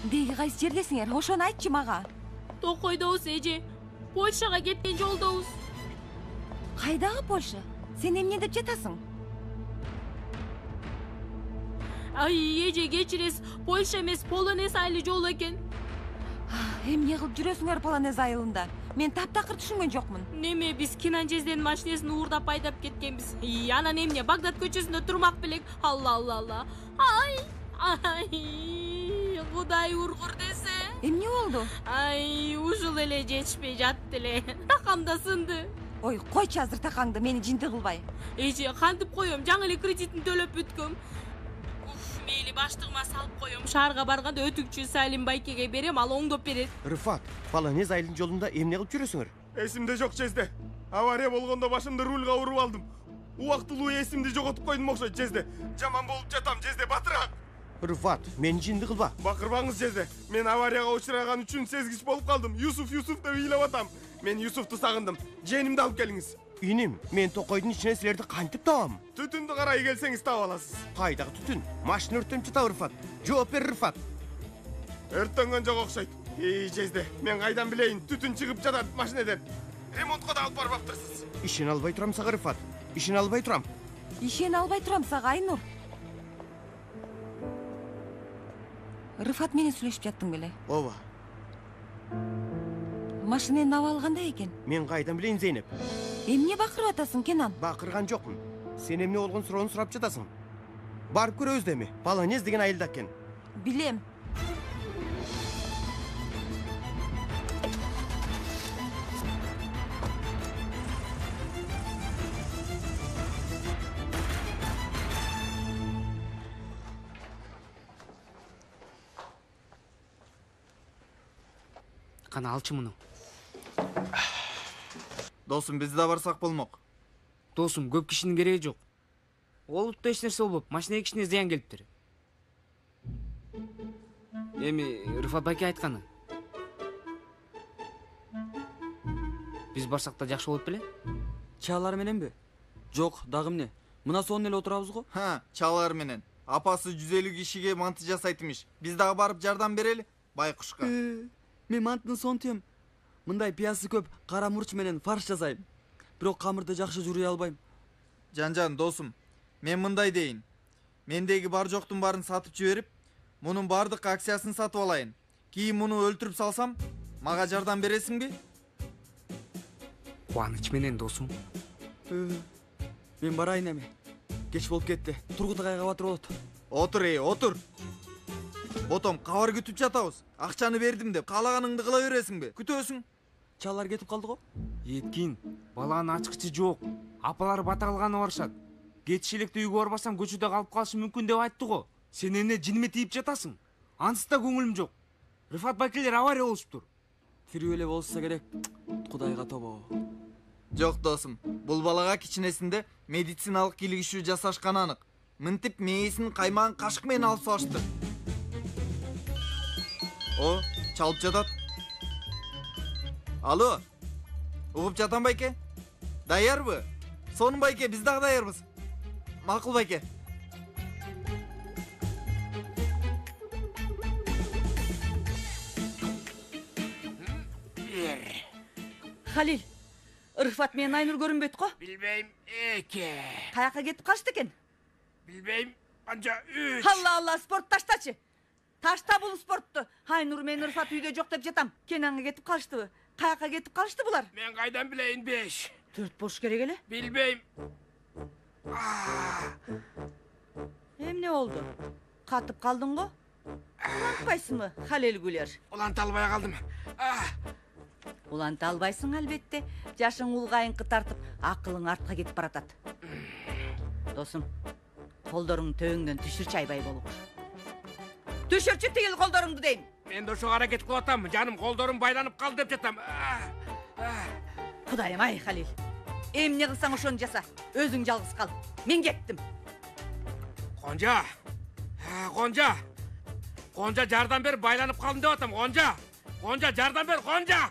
Деги кайсы жердесиңер? Ошону айтчы мага. Токойдобуз эже. Польшага кеткен жолдобуз. Кайдагы Польша? Сен эмне деп жатасың? Ай, эже кечиресиз. Польша эмес, Полонез айылы жол экен. Эмне кылып жүрөсүңөр Полонез айылында? Мен таптакыр түшүнгөн жокмун. Неме биз Кинан жезденин машинесин уурдап айдап кеткенбиз. Анан эмне Багдад көчөсүндө турмак белек. Алла. Ай, Кудай ургур десе. Эмне болду? Ай, ушул эле жетишпей жатты эле. Такамда сынды. Ой, койчу азыр такаңды, мени жинди кылбай. Эже, кантип коем? Жаңы эле кредитин төлөп бүткөм. Мейли баштыгыма салып коем. Шаарга барганда өтүкчү Салим байкеге берем, ал оңдоп берет. Рыфат, Полонез айылдын жолунда эмне кылып жүрөсүңөр? Эсимде жок жезде. Авария болгондо башымды рульга уруп алдым. Убактылуу эсимди жоготуп койдум окшойт жезде. Жаман болуп жатам жезде, батыраак. Рыфат, мени жинди кылба. Бакырбаңыз жезде. Мен аварияга учураган үчүн сезгич болуп калдым. Юсуф деп ыйлап атам. Мен Юсуфту сагындым. Жээнимди алып келиңиз. Иним, мен токойдун ичине силерди кантип табам? Түтүндү карай келсеңиз таап аласыз. Кайдагы түтүн? Машина өрттөнүп жатабы Рыфат? Жооп бер Рыфат. Өрттөнгөн жок окшойт. Жезде, мен кайдан билейин, түтүн чыгып жатат машинеден. Ремонтко да алып барбаптырсыз. Ишене албай турам сага Рыфат. Ишене албай турам. Ишене албай турам сага, Айнур. Рыфат менен сүйлөшүп жаттың беле? Ооба. Машинени абалы кандай экен? Мен кайдан билейин, Зейнеп? Эмне бакырып атасың, Кенан? Бакырган жокмун. Сен эмне болгон суроону сурап жатасың? Барып көрөбүз деми. Полонез деген айылда экен. Билем. Кана алчы муну. Досум, биз да барсак болмок. Досум, көп кишинин кереги жок. Олупту эч нерсе болбоп, машинеге кичине зыян келиптир. Эми Рыфат байке айтканы. Биз барсак да жакшы болот беле? Чаалар мененби? Жок, дагы эмне? Мына сонун эле отурабыз го. Чаалар менен. Апасы 150 кишиге манты жасайт имиш. Биз дагы барып жардам берели, байкушка. Мен мантыны сонтуем. Мындай пиясы көп кара мурч менен фарш жасайм. Бирок камырды жакшы жууруй албайм. Жан, досум, мен мындай дейин. Мендеги бар жоктун баарын сатып жиберип, мунун бардык акциясын сатып алайын. Кийин муну өлтүрүп салсам, мага жардам бересиңби? Кубаныч менен, досум. Мен барайын эми. Кеч болуп кетти. Тургутагай кабатыр болот. Отур. Ботом, кабар күтүп жатабыз. Акчаны бердим деп, каалаганыңды кыла бересиңби? Күтөсүң. Чаалар кетип калды го. Эткин, баланын ачкычы жок. Апалары бата кылганы барышат. Кетиш электе үйгө барбасам көчөдө калып калышы мүмкүн деп айтты го. Сен эмне жиниме тийип жатасың? Ансыз да көңүлүм жок. Рыфат байкелер авария болуштур. Тирүү эле болса керек. Кудайга тобо. Жок, досум. Бул балага кичинесинде медициналык кийлигишүү жасашканы анык. Мынтип мээсинин каймагын кашык менен алып салышты. О, чалып жатат. Алло. Угуп жатам байке? Даярбы? Сонун байке, биз дагы даярбыз. Макул байке. Халил, Рыфат менен Айнур көрүнбөйт го? Билбейм, эке. Каяка кетип калышты экен? Билбейм, анча 3. Алла, спорт таштачы. Ташта бул спортту. Айнур менен Рыфат үйдө жок деп жатам. Кенанга кетип калыштыбы? Каяка кетип калышты булар? Мен кайдан билейин, 5. 4 болуш керек эле. Билбейм. Эмне болду? Катып калдың го? Улантпайсыңбы, Халил Гүлер? Уланта албай калдым. Уланта албайсың албетте. Жашың улгайынкы тартып, акылың артка кетип баратат. Досум, колдоруң төбөңдөн түшүрчү айбай болуп. Түшүрчү тигил колдоруңду дейм. Мен да ошого аракет кылып атам. Жаным, колдорум байланып калды деп жатам. Кудайым ай, Халил. Эмне кылсаң ошону жаса. Өзүң жалгыз кал. Мен кеттим. Гонжа. Гонжа, жардам бер, байланып калдым деп атам. Гонжа, жардам бер, Гонжа.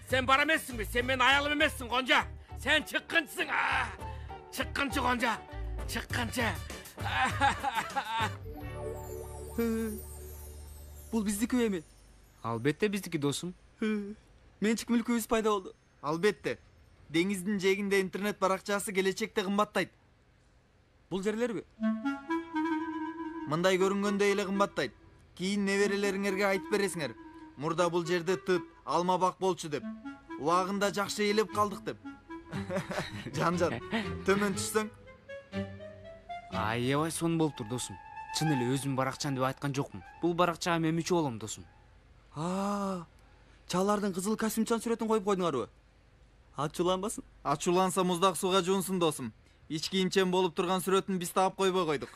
Сен бар эмессиңби? Сен менин аялым эмессиң, Гонжа. Сен чыккынчысың. Чыккынчы, Гонжа. Чыккынчы. Бул биздики эми? Албетте биздики досум. Менчик мүлкүбүз пайда болду. Албетте. Деңиздин жээгинде интернет баракчасы келечекте кымбаттайт. Бул жерлерби? Мындай көрүнгөндөй эле кымбаттайт. Кийин неберелериңерге айтып бересиңер. Мурда бул жерде тып, алма бак болчу деп. Убагында жакшы ээлеп калдык деп. Жан, төмөн түшсөң. Аябай сонун болуптур досум. Чын эле өзүм баракчам деп айткан жокмун. Бул баракчага мен мүчө болом досум. Чалардын кызыл костюмчан сүрөтүн коюп койдуңарбы? Ачууланбасын. Ачууланса муздак сууга жуунсун досум. Ич кийимчен болуп турган сүрөтүн биз таап койбой койдук.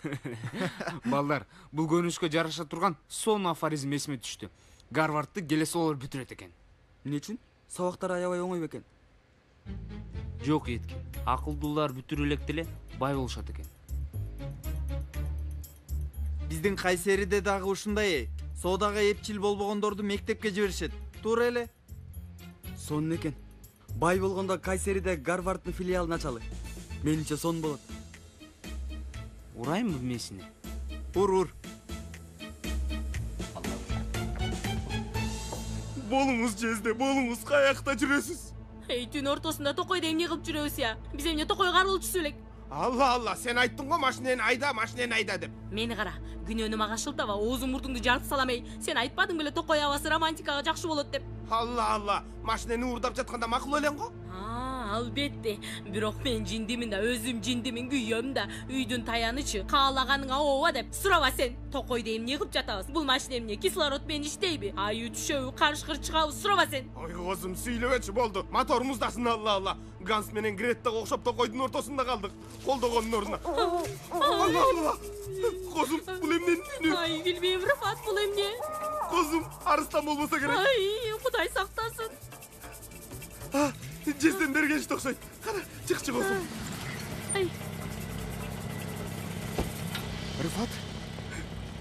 Балдар, бул көрүнүшкө жараша турган сонун афоризм эсиме түштү. Гарвардты келесолор бүтүрөт экен. Эмне үчүн? Сабактар аябай оңой бекен. Жок эткин. Акылдуулар бүтүрө электе эле бай болушат экен. Биздин Кайсериде дагы ушундай. Соодага эпчил болбогондорду мектепке жиберишет. Туура эле. Сонун экен. Бай болгондо Кайсериде Гарварддын филиалын ачалы. Менимче сонун болот. Урайынбы месине? Ур. Болуңуз жезде, болуңуз, каякта жүрөсүз? Эй, түн ортосунда токойдо эмне кылып жүрөбүз я? Биз эмне токой карылчусу элек? Алла, сен айттың го машинени айда деп. Мени кара, күнөөнү мага шылтаба, оозуң мурдуңду жарты салам эй. Сен айтпадың беле токой абасы романтикага жакшы болот деп. Алла, машинени уурдап жатканда макул элең го? Албетте. Бирок мен жиндимин да, өзүм жиндимин, күйөм да, үйдүн таянычы, каалаганыңа ооба деп. Сураба сен, токойдо эмне кылып жатабыз? Бул машина эмне, кислород менен иштейби? Аю түшөбү, карышкыр чыгабыз, сураба сен. Ой козум, сүйлөбөчү болду. Мотор муздасын, алла. Ганс менен Греттага окшоп токойдун ортосунда калдык. Колдогонун ордуна. Алла. Козум, бул эмненин үнү? Ай, билбейм, Рыфат, бул эмне? Козум, арыстан болбосо керек. Ай, Кудай сактасын. Жезден бергенчи окшойт. Кара, чыкчы козум. Ай. Рыфат,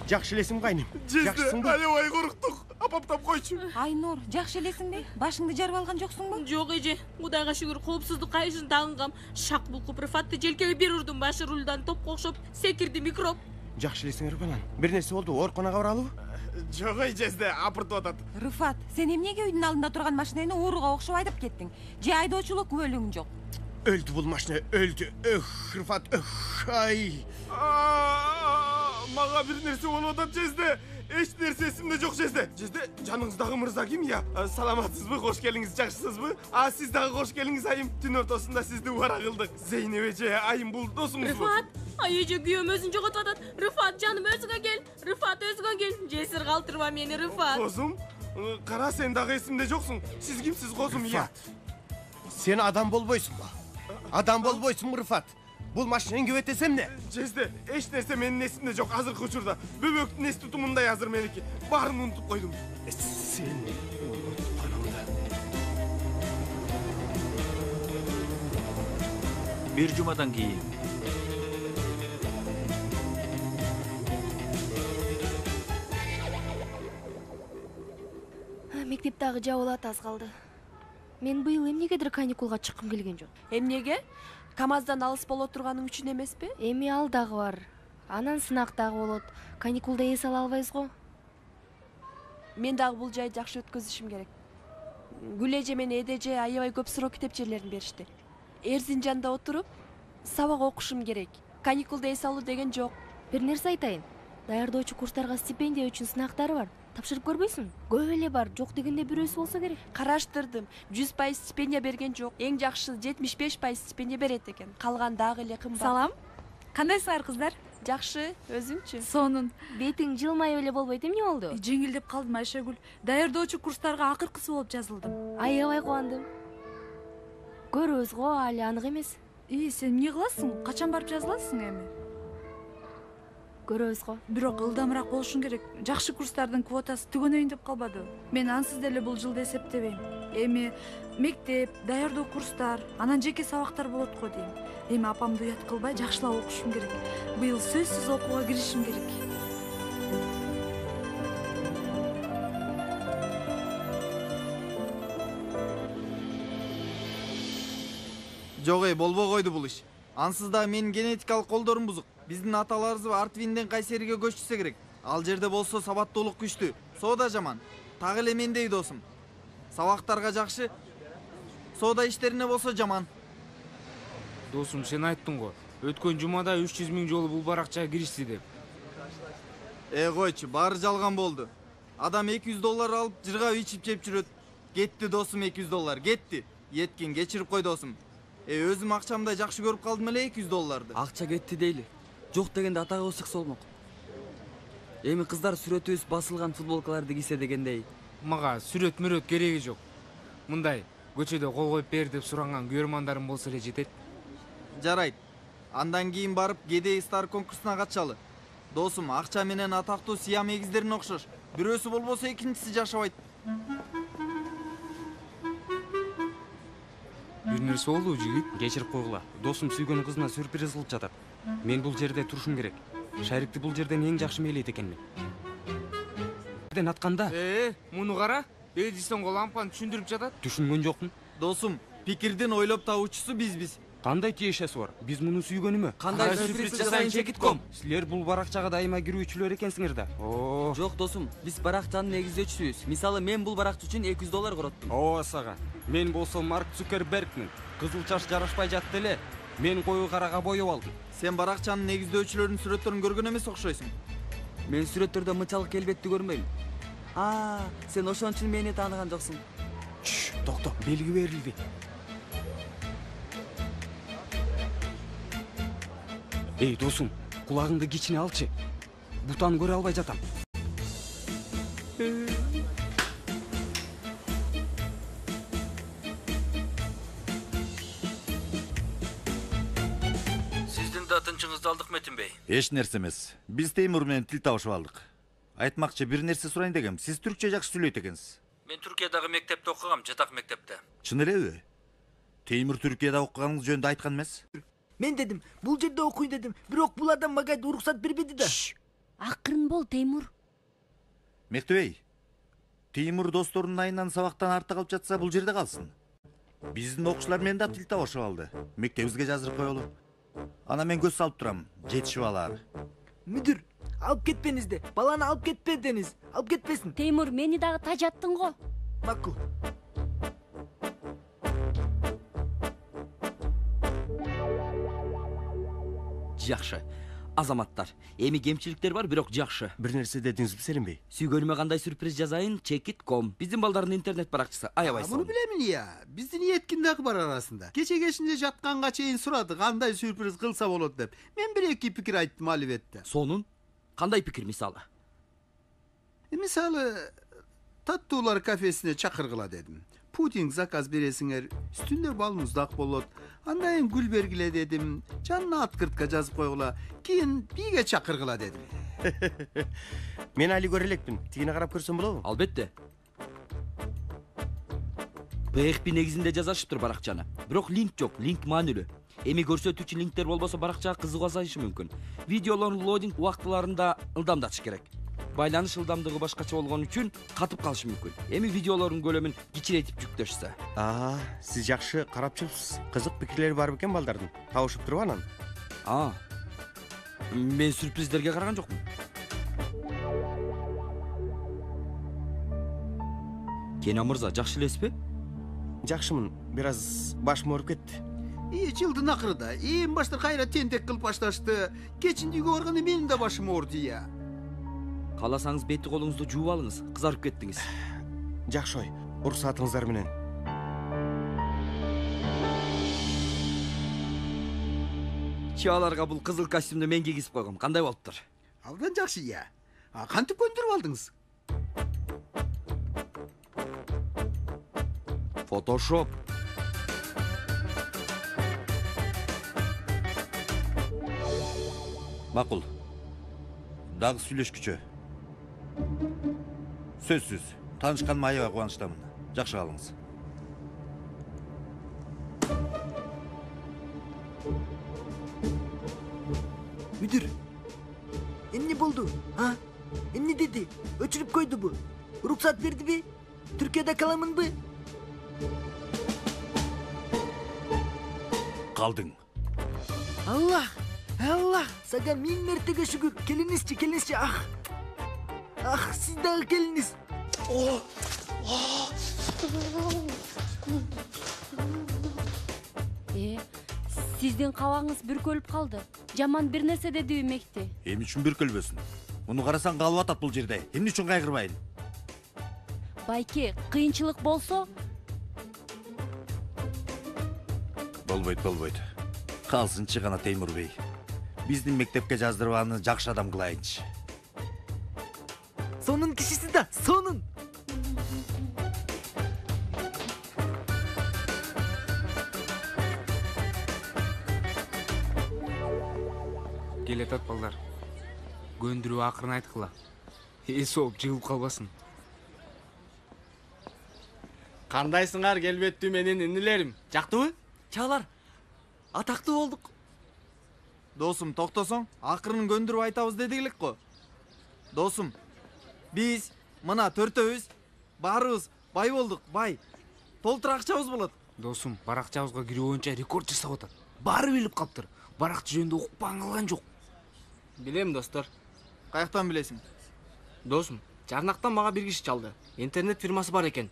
жакшы элесиң кайным? Жезде, аябай коруктук. Апаптап койчу. Айнур, жакшы элесиңби? Башыңды жарып алган жоксуңбу? Жок эже, Кудайга шүгүр, коопсуздук кайышын тагынгам. Шак булкуп Рыфатты желкеге бир урдум, башы рулдан топко окшоп секирди микроб. Жакшы элесиңер балам. Бир нерсе болду, ооруканага баралыбы? Жок эй жезде, апыртып атат. Рыфат, сен эмнеге үйдүн алдында турган машинени ууруга окшоп айдап кеттиң? Же айдоочулук күбөлүгүң жок? Өлдү бул машина, өлдү. Рыфат, ай. Мага бир нерсе болуп атат жезде. Эч нерсе эсимде жок жезде. Жезде, жаныңыздагы мырза ким я? Саламатсызбы, кош келиңиз, жакшысызбы? Сиз дагы кош келиңиз айым. Түн ортосунда сизди убара кылдык. Зейнеп эже, айым бул досуңузбу? Рыфат, ай эже күйөөм өзүн жоготуп атат. Рыфат, жаным өзүңө кел. Рыфат, өзүңө кел. Жесир калтырба мени, Рыфат. Козум, кара сен дагы эсимде жоксуң. Сиз кимсиз козум, я? Сен адам болбойсуңбу? Адам болбойсуңбу, Рыфат? Бул машинени көбөтесем эмне? Жезде, эч нерсе менин эсимде жок азыркы учурда. Бөбөктүн эс тутумундай азыр меники. Баарын унутуп койдум. Сен унутканыңды. Бир жумадан кийин. Мектеп дагы жабылат, аз калды. Мен быйыл эмнегедир каникулга чыккым келген жок. Эмнеге? КамАЗдан алыс боло турганың үчүн эмеспи? Эми ал дагы бар. Анан сынак дагы болот. Каникулда эс ала албайбыз го. Мен дагы бул жайды жакшы өткөзүшүм керек. Гүл эже менен Эде эже аябай көп суроо китепчелерин беришти. Эрзинжанда отуруп сабак окушум керек. Каникулда эс алуу деген жок. Бир нерсе айтайын. Даярдоочу курстарга стипендия үчүн сынактары бар. Тапшырып көрбөйсүң? Көп эле бар, жок дегенде бирөөсү болсо керек. Караштырдым. 100% стипендия берген жок. Эң жакшы 75% стипендия берет экен. Калган дагы эле кымбат. Салам. Кандайсыңар кыздар? Жакшы, өзүңчү? Сонун. Бетиң жылмайып эле болбойт, эмне болду? Жеңилдеп калдым Айшагүл. Даярдоочу курстарга акыркысы болуп жазылдым. Аябай кубандым. Көрөбүз го, али анык эмес. Сен эмне кыласың? Качан барып жазыласың эми? Көрөбүз го. Бирок ылдамыраак болушуң керек. Жакшы курстардын квотасы түгөнөйүн деп калбады. Мен ансыз деле бул жылды эсептебейм. Эми мектеп, даярдоо курстар, анан жеке сабактар болот го дейм. Эми апамды уят кылбай жакшылап окушум керек. Быйыл сөзсүз окууга киришим керек. Жок эй, болбой койду бул иш. Ансыз да менин генетикалык колдорум бузук. Биздин аталарыбыз Артвинден Кайсериге көчүрсө керек. Ал жерде болсо сабаттуулук күчтүү, соода жаман. Так эле мендей досум. Сабактарга жакшы, соода иштерине болсо жаман. Досум, сен айттың го. Өткөн жумада 300 000 жолу бул баракчага киришти деп. Койчу, баары жалган болду. Адам $200 алып жыргап ичип жеп жүрөт. Кетти досум $200, кетти. Еткин кечирип кой досум. Өзүм акчамда жакшы көрүп калдым эле $200. Акча кетти дейли. Жок дегенде атага ысыкса болмок. Эми кыздар сүрөтүбүз басылган футболкаларды кийсе дегендей. Мага сүрөт кереги жок. Мындай көчөдө кол коюп бер деп суранган көрмандарым болсо эле жетет. Жарайт. Андан кийин барып Кедей Стар конкурсуна катышалы. Досум, акча менен атактуу Сиам эгиздерине окшош. Бирөөсү болбосо экинчиси жашабайт. Бир нерсе болду жигит? Кечирип койгула. Досум сүйгөн кызына сюрприз кылып жатат. Мен бул жерде турушум керек. Шарикти бул жерден эң жакшы мээлейт экенмин. Жерден атканда. Муну кара. Эдисонго лампаны түшүндүрүп жатат. Түшүнгөн жокмун. Досум, пикирдин ойлоп табуучусу бизбиз. Кандай тиешеси бар? Биз муну сүйгөнүмө? Кандай сюрприз жасайын Чекитком? Силер бул баракчага дайыма кирүүчүлөр экенсиңер да. Жок досум, биз баракчанын негиздөөчүсүбүз. Мисалы, мен бул баракча үчүн $200 короттум. Ооба сага. Мен болсо Марк Цукербергмин. Кызыл чач жарашпай жатты эле. Мен кою карага боёп алдым. Сен баракчанын негиздөөчүлөрүнүн сүрөттөрүн көргөн эмес окшойсуң. Мен сүрөттөрдө мынчалык келбетти көрмөйм. Сен ошон үчүн мени тааныган жоксуң. Токто, белги берилди. Эй, досум, кулагыңды кичине алчы. Бутан көрө албай жатам. Сиздин да тынчыңызды алдык Метин бей. Эч нерсе эмес. Биз Теймур менен тил табышып алдык. Айтмакчы, бир нерсе сурайын дегем. Сиз түркчө жакшы сүйлөйт экенсиз. Мен Түркиядагы мектепте окугам, жатак мектепте. Чын элеби? Теймур Түркияда окуганыңыз жөнүндө айткан эмес? Мен дедим, бул жерде окуйн дедим, бирок бул адам мага уруксат бербеди да. Акырын бол, Теймур. Мектебей, Теймур досторунун айынан сабактан артта калып жатса, бул жерде калсын. Биздин окуучулар менен да тил табышып алды. Мектебибизге жаздырып коелу. Ана мен көз салып турам, жетишип алар. Мүдүр, алып кетпеңиз де, баланы алып кетпедиңиз, алып кетпесин. Теймур, мени дагы тажаттың го. Макул. Жакшы. Азаматтар, эми кемчиликтер бар, бирок жакшы. Бир нерсе дедиңизби, Селимбей? Сүйгөнүмө кандай сюрприз жазайын? Chekit.com. Биздин балдардын интернет баракчасы. Аябай Муну билемин я. Биздин Еткин дагы бар арасында. Кечинде жатканга чейин сурады, кандай сюрприз кылса болот деп. Мен бир-эки пикир айттым албетте. Сонун? Кандай пикир мисалы? Мисалы, Таттуулар кафесине чакыргыла дедим. Пудинг заказ бересиңер, үстүндө бал муздак болот. Андан гүл бергиле дедим. Жанына открытка жазып койгула. Кийин бийге чакыргыла дедим. Мен али көрө элекмин. Тигине карап көрсөм болобу? Албетте. PHP негизинде жазышыптыр баракчаны. Бирок линк жок, линк маанилүү. Эми көрсөтүүчү линктер болбосо баракчага кызык азайышы мүмкүн. Видеолордун лодинг убактыларында ылдамдатыш керек. Байланыш ылдамдыгы башкача болгон үчүн катып калышы мүмкүн. Эми видеолордун көлөмүн кичирейтип жүктөшсө. Сиз жакшы карапчылсыз. Кызык пикирлери бар бекен балдардын. Табышып туруп анан. Мен сюрприздерге караган жокмун. Кена мырза, жакшы элесизби? Жакшымын. Бир аз башым ооруп кетти. Жылдын акырында эң башта кайра тентек кылып башташты. Кечинде үйгө барганда менин да башым ооруду я. Кааласаңыз бети колуңузду жууп алыңыз, кызарып кеттиңиз. Жакшы ой, уруксатыңыздар менен. Чыаларга бул кызыл костюмду мен кийгизип койгом. Кандай болуптур? Абдан жакшы я. Кантип көндүрүп алдыңыз? Photoshop. Макул. Дагы сүйлөшкүчө. Сөзсүз. Таанышканыма аябай кубанычтамын. Жакшы калыңыз. Müdür, emne boldu? Ha? Emne dedi? Öçürüp koydu bu. Ruhsat verdi mi? Türkiye'de kalamın mı? Kaldın. Allah! Allah! Saga min mertebe şükür. Kelinizçi, ah! Ah, siz dagы келиңиz. Сиздин кабагыңыз бүркөлүп калды. Жаман бир нерсе дедиби Мекти? Эмне үчүн бүркөлбөсүн? Муну карасаң калып атат бул жерде. Эмне үчүн кайгырбайын? Байке, кыйынчылык болсо? Болбойт. Калсынчы гана Теймур бей. Биздин мектепке жаздырып аны жакшы адам кылайынчы. Сонун кишиси да, сонун. Келетат балдар. Көндүрүү акырын айткыла. Соп жыгылып калбасын. Кандайсыңар келбеттүү менин инилерим? Жактыбы? Чалар, атактуу болдук. Досум, токтосоң, акырын көндүрүп айтабыз дедик элек го. Досум, биз мына төртөөбүз баарыбыз бай болдук, бай. Толтур акчабыз болот. Досум, баракчабызга кирүү боюнча рекорд жасап атат. Баары билип калыптыр. Баракчы жөнүндө укпан калган жок. Билем, достор. Каяктан билесиң? Досум, Жарнактан мага бир киши чалды. Интернет фирмасы бар экен.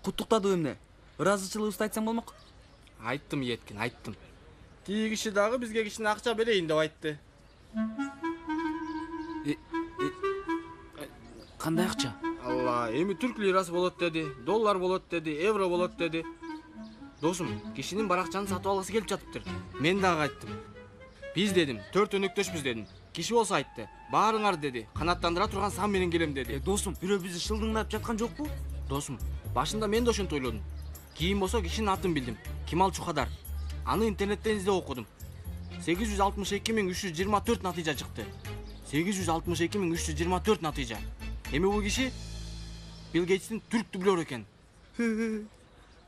Куттуктады эмне? Ыраазычылыгыбызды айтсаң болмок? Айттым, Еткин, айттым. Тиги киши дагы бизге кичине акча берейин деп айтты. Кандай акча? Алла, эми түрк лирасы болот деди, доллар болот деди, евро болот деди. Досум, кишинин баракчаны сатып алгысы келип жатыптыр. Мен дагы айттым. Биз дедим, 4 өнөктөшпүз дедим. Киши болсо айтты. Баарыңар деди. Канаттандыра турган сан менен келем деди. Досум, бирөө бизди шылдыңдап жаткан жокпу? Досум, башында мен да ошентип ойлодум. Кийин болсо кишинин атын билдим. Кемал Чухадар. Аны интернеттен издеп окудум. 862.324 натыйжа чыкты. 862.324 натыйжа. Эми бул киши Билл Гейтстин түрк дублёру экен.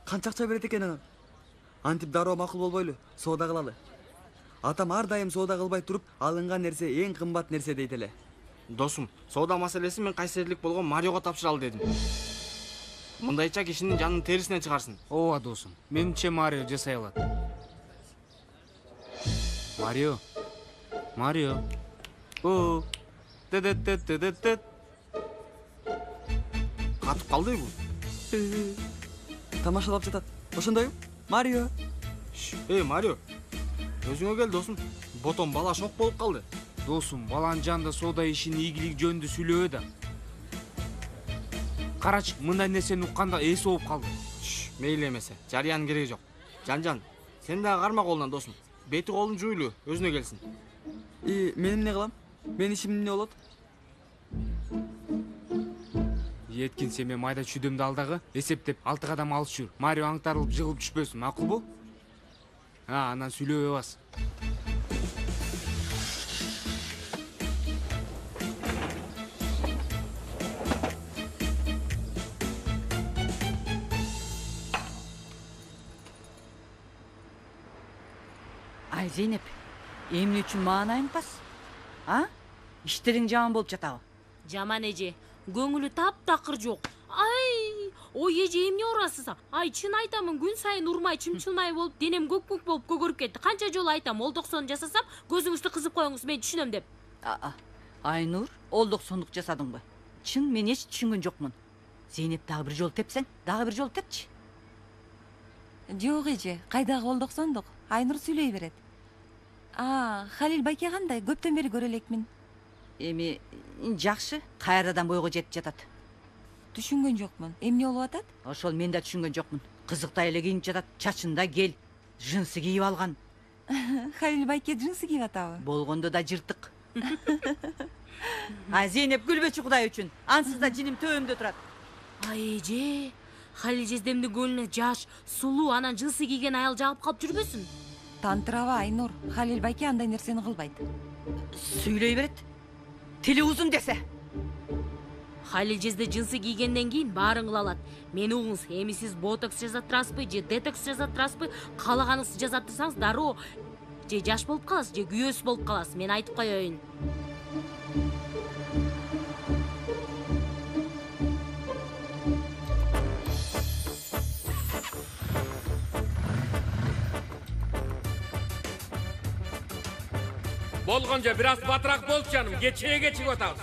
Канча акча берет экен ага? Антип дароо макул болбойлу, соода кылалы. Атам ар дайым соода кылбай туруп, алынган нерсе эң кымбат нерсе дейт эле. Досум, соода маселеси мен кайсерлик болгон Мариого тапшыралы дедим. Мындайча кишинин жанын терисине чыгарсын. Ооба досум, менимче Марио жасай алат. Марио. О. Тет. Катып калды бул. Тамашалап жатат. Ошондойбу? Марио. Марио. Өзүңө кел, досум. Ботон бала шок болуп калды. Досум, баланын жанында соода ишинин ийгилиги жөнүндө сүйлөбө да. Карачы, мындай нерсени укканда эси болуп калды. Мейли эмесе, жарыянын кереги жок. Жан, сен дагы карма колунан, досум. Бети колун жуйлу, өзүнө келсин. Мен эмне кылам? Менин ишим эмне болот? Еткин, сен мен майда чүйдөмдү ал дагы эсептеп 6 кадам алыс жүр. Марио аңтарылып жыгылып түшпөсүн, макулбу? Анан сүйлөбөй бас. Ай, Зейнеп, эмне үчүн мага айнпас? Иштериң жаман болуп жатабы? Жаман эже, көңүлү таптакыр жок. Ай, ой эже эмне урасыз? Ай, чын айтамын, күн сайын урмай чымчылмай болуп, денем көк-көк болуп көгөрүп кетти. Канча жолу айтам, олдоксон жасасам, көзүңүздү кызып коюңуз, мен түшүнөм деп. Айнур, олдоксондук жасадыңбы? Чын, мен эч түшүнгөн жокмун. Зейнеп, дагы бир жолу тепсең, дагы бир жолу тепчи. Жок эже, кайдагы олдоксондук? Айнур сүйлөй берет. Халил байке кандай? Көптөн бери көрө элекмин. Эми жакшы, кайрадан бойго жетип жатат. Түшүнгөн жокмун. Эмне болуп атат? Ошол мен да түшүнгөн жокмун. Кызыктай эле кийинип жатат, чачында гел, жынсы кийип алган. Халил байке жынсы кийип атабы? Болгондо да жыртык. Зейнеп, күлбөчү Кудай үчүн. Ансыз да жиним төбөмдө турат. Ай эже, Халил жездемдин көңүлүнө жаш, сулуу, анан жынсы кийген аял жагып калып жүрбөсүн? Тантыраба, Айнур. Халил байке андай нерсени кылбайт. Сүйлөй берет. Тили узун десе. Халил жезде жынсы кийгенден кийин баарын кыла алат. Мени угуңуз, эми сиз ботокс жасаттырасызбы же детокс жасаттырасызбы, каалаганыңызды жасаттырсаңыз дароо же жаш болуп каласыз, же күйөөсүз болуп каласыз. Мен айтып коеюн. Болгончо бир аз батыраак болчу жаным, кечиге атабыз.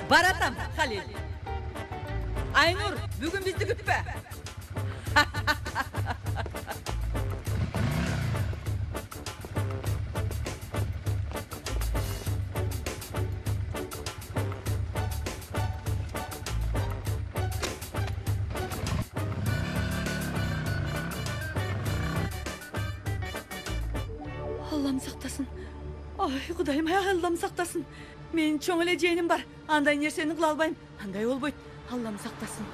Баратам, Халил. Айнур, бүгін бізді күтпе. Аллам сақтасын. Ай, Құдайым, Аллам сақтасын. Мен чоң эле жиеним бар. Андай нерсени кыла албайм. Андай болбойт. Аллам сақтасын.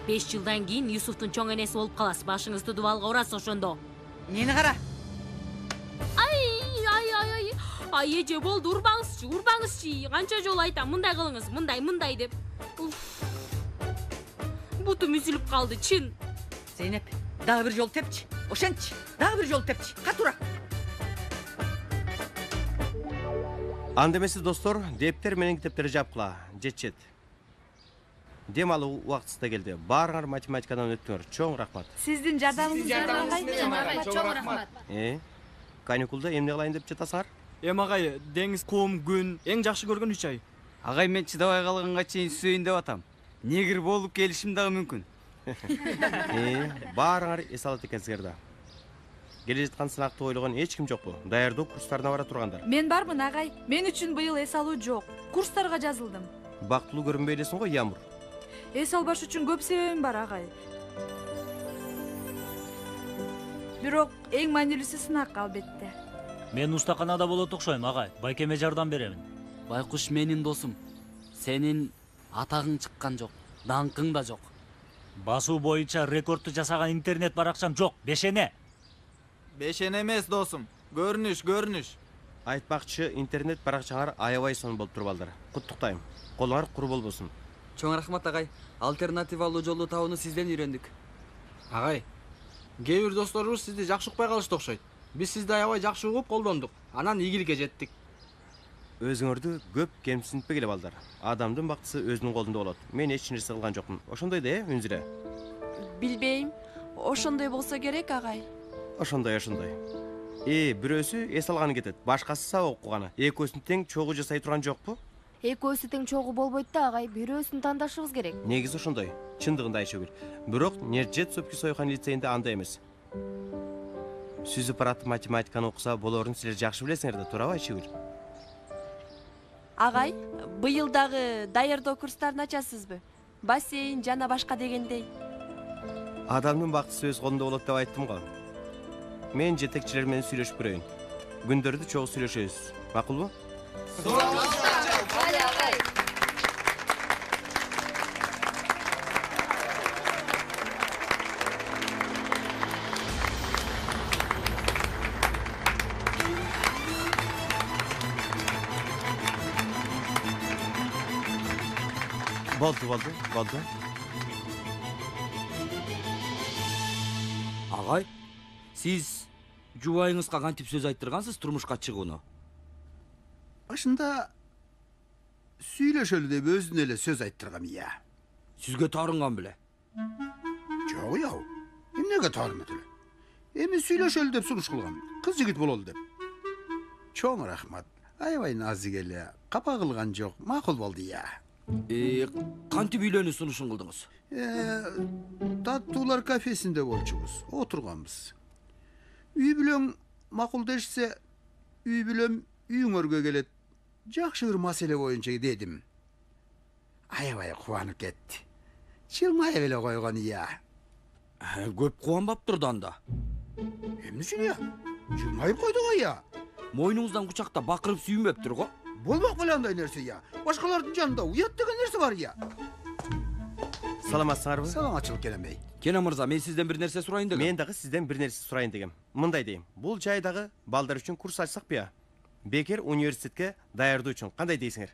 5 жылдан кийин Юсуфтун чоң энеси болуп каласыз. Башыңызды дубалга урасыз ошондо. Мени кара. Ай, эже болду, урбаңызчы. Канча жолу айтам, мындай кылыңыз, мындай деп. Бутум үзүлүп калды, чын. Зейнеп, дагы бир жол тепчи. Ошентчи, дагы бир жол тепчи. Катура. Андемесиз достор, дептер менен китептер жапкыла, жетчет. Дем алуу убактысы да келди. Баарыңар математикадан өттүңөр. Чоң рахмат. Сиздин жардамыңыз Чоң рахмат. Каникулда эмне кылайын деп жатасыңар? Эм агай, деңиз, кум, күн эң жакшы көргөн 3 ай. Агай, мен чыдабай калганга чейин сүйөйүн деп атам. Негир болуп келишим дагы мүмкүн. Баарыңар эс алат экенсиңер да. Келе жаткан сынакты ойлогон эч ким жокпу? Даярдоо курстарына бара тургандар. Мен бармын, агай. Мен үчүн быйыл эс алуу жок. Курстарга жазылдым. Бактылуу көрүнбөй элесиң го, Ямур. Эс албаш үчүн көп себебим бар, агай. Бирок эң маанилүүсү сынак, албетте. Мен устаканада болот окшойм, агай. Байкеме жардам беремин. Байкуш менин досум. Сенин атагың чыккан жок, даңкың да жок. Басуу боюнча рекордду жасаган интернет баракчам жок, бешене. Бешене эмес, досум. Көрүнүш. Айтпакчы, интернет баракчаңар аябай сонун болуп турбалдар. Куттуктайм. Колуңар куру болбосун. Чоң рахмат агай. Альтернативалуу жолду табууну сизден үйрөндүк. Агай, кээ бир досторубуз сизди жакшы укпай калышты окшойт. Биз сизди аябай жакшы угуп колдондук. Анан ийгиликке жеттик. Өзүңөрдү көп кемсинтпегиле балдар. Адамдын бактысы өзүнүн колунда болот. Мен эч нерсе кылган жокмун. Ошондой да, Үнзиле? Билбейм. Ошондой болсо керек, агай. Ошондой. Бирөөсү эс алганы кетет, башкасы сабак окуганы. Экөөсүн тең чогуу жасай турган жокпу? Экөөсү тең чогуу болбойт да, агай. Бирөөсүн тандашыбыз керек. Негизи ошондой. Чындыгында Айшөгүл. Бирок Нержет Сопки Сойхан лицейинде андай эмес. Сүзүп барат математиканы окуса болорун силер жакшы билесиңер да, туурабы Айшөгүл? Агай, быйыл дагы даярдоо курстарын ачасызбы? Бассейн жана башка дегендей. Адамдын бактысы өз колунда болот деп айттым го. Мен жетекчилер менен сүйлөшүп көрөйүн. Күндөрдү чогуу сүйлөшөбүз. Макулбу? Болду. Агай, сиз жубайыңызга кантип сөз айттыргансыз турмушка чыгууну? Башында сүйлөшөлү деп өзүнө эле сөз айттыргам, ия. Сизге таарынган беле? Жок, яу. Эмнеге таарынат эле? Эми сүйлөшөлү деп сунуш кылгам. Кыз жигит бололу деп. Чоң рахмат. Аябай назик эле. Капа кылган жок. Макул болду, ия. Кантип үйлөнүү сунушун кылдыңыз? Таттуулар кафесинде болчубуз, отурганбыз. Үй бүлөң макулдашса, үй бүлөм үйүңөргө келет. Жакшы бир маселе боюнча дедим. Аябай кубанып кетти. Жылмайып эле койгон, ия. Көп кубанбаптыр да анда. Эмне үчүн, ия? Жылмайып койду го, ия. Мойнуңуздан кучакта бакырып сүйүнбөптүр го? Болмок беле андай нерсе, ия. Башкалардын жанында уят деген нерсе бар, ия. Саламатсыңарбы? Саламатчылык, Кенен бей. Кенен мырза, мен сизден бир нерсе сурайын дегем. Мен дагы сизден бир нерсе сурайын дегем. Мындай дейм. Бул жайдагы балдар үчүн курс ачсак бия? Бекер университетке даярдоо үчүн кандай дейсиңер?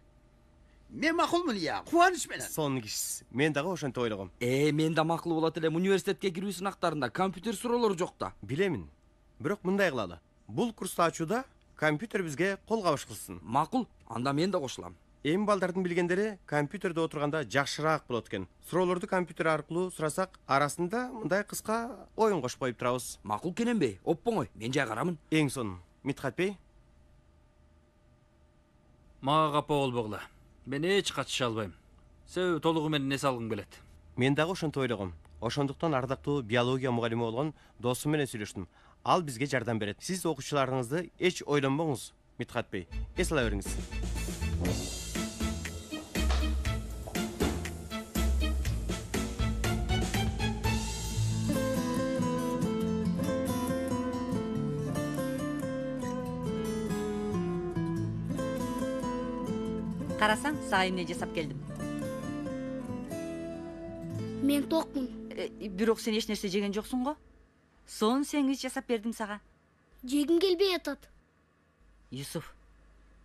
Мен макулмун, ия. Кубаныч менен. Сонун кишисиз. Мен дагы ошентип ойлогом. Мен да макул болот элем. Университетке кирүү сынактарында компьютер суроолору жок да. Билемин. Бирок мындай кылалы. Бул курсту ачууда компьютер бизге кол кабыш кылсын. Макул. Анда мен да кошулам. Эми балдардын билгендери компьютерде отурганда жакшыраак болот экен. Суроолорду компьютер аркылуу сурасак, арасында мындай кыска оюн кошуп коюп турабыз. Макул Кенен бей. Оп-оңой. Мен жай карамын. Эң сонун. Митхат бей. Мага капа болбогула. Мен эч катыша албайм. Себеби толугу менен эс алгым келет. Мен дагы ошентип ойлогом. Ошондуктан ардактуу биология мугалими болгон досум менен сүйлөштүм. Ал бизге жардам берет. Сиз окуучуларыңызды эч ойлонбоңуз, Митхат бей. Эс ала бериңиз. Карасаң, сага эмне жасап келдим. Мен токмун. Бирок сен эч нерсе жеген жоксуң го? Сон сеңиз жасап бердим сага. Жегим келбей атат. Юсуф,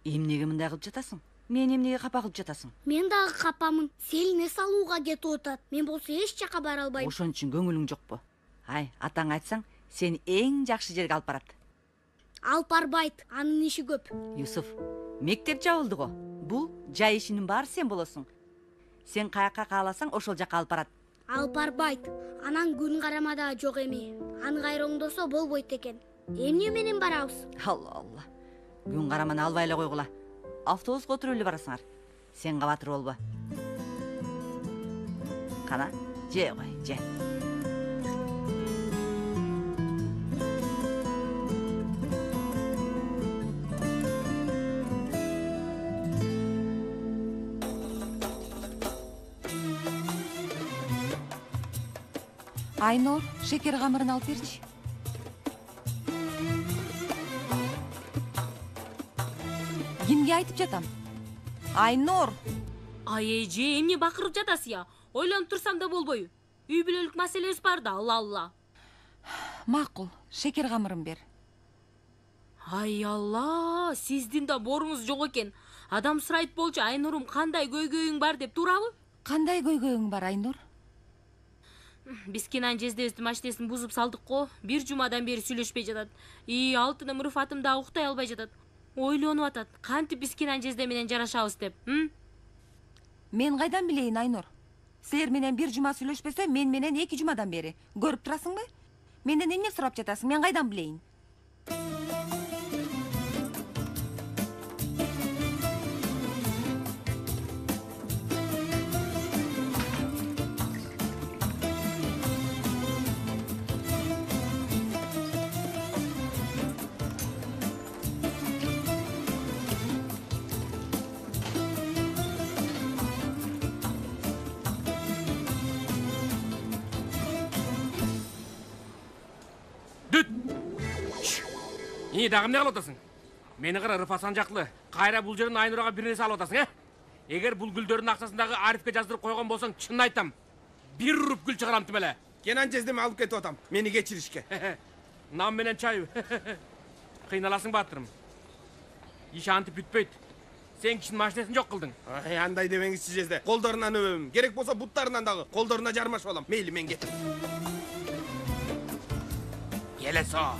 эмнеге мындай кылып жатасың? Мен эмнеге капа кылып жатасың? Мен дагы капамын. Селин эс алууга кетип атат. Мен болсо эч жака бара албайм. Ошон үчүн көңүлүң жокпу? Ай, атаң айтсаң, сени эң жакшы жерге алып барат. Алып барбайт, анын иши көп. Юсуф, мектеп жабылды го. Бул жай ишинин баары сен болосуң. Сен каяка кааласаң, ошол жака алып барат. Алып барбайт. Анан күн карама да жок эми. Аны кайра оңдосо болбойт экен. Эмне менен барабыз? Алла. Күн караманы албай эле койгула. Автобуска отуруп эле барасыңар. Сен кабатыр болбо. Кана, же кой, же. Айнур, шекер камырын алып берчи. Кимге айтып жатам? Айнур! Ай эже, эмне бакырып жатасыз я? Ойлонуп турсам да болбойбу. Үй бүлөлүк маселебиз бар да, алла. Макул, шекер камырын бер. Ай алла, сиздин да боруңуз жок экен. Адам сурайт болчу, Айнурум кандай көйгөйүң бар деп, туурабы? Кандай көйгөйүң бар, Айнур? Биз Кенан жездебиздин машинесин бузуп салдык го. Бир жумадан бери сүйлөшпөй жатат. Алтыным Руфатым да уктай албай жатат. Ойлонуп атат, кантип биз Кенан жезде менен жарашабыз деп. Мен кайдан билейин, Айнур? Силер менен бир жума сүйлөшпөсө, мен менен 2 жумадан бери. Көрүп турасыңбы? Менден эмне сурап жатасың? Мен кайдан билейин? Дагы эмне кылып атасың? Мени кара Рыфат санжаклы. Кайра бул жерден Айнурага бир нерсе алып атасың, Эгер бул гүлдөрдүн акчасындагы Арифке жаздырып койгон болсоң, чынын айтам, бир уруп гүл чыгарам тим эле. Кенан жездеми алып кетип атам. Мени кечиришке. Нам менен чай. Кыйналасың баатырым. Иш антип бүтпөйт. Сен кишинин машинесин жок кылдың. Ай, андай демеңизчи жезде. Колдорунан өбөм. Керек болсо буттарынан дагы. Колдоруна жармашып алам. Мейли, мен кетем. Келесо.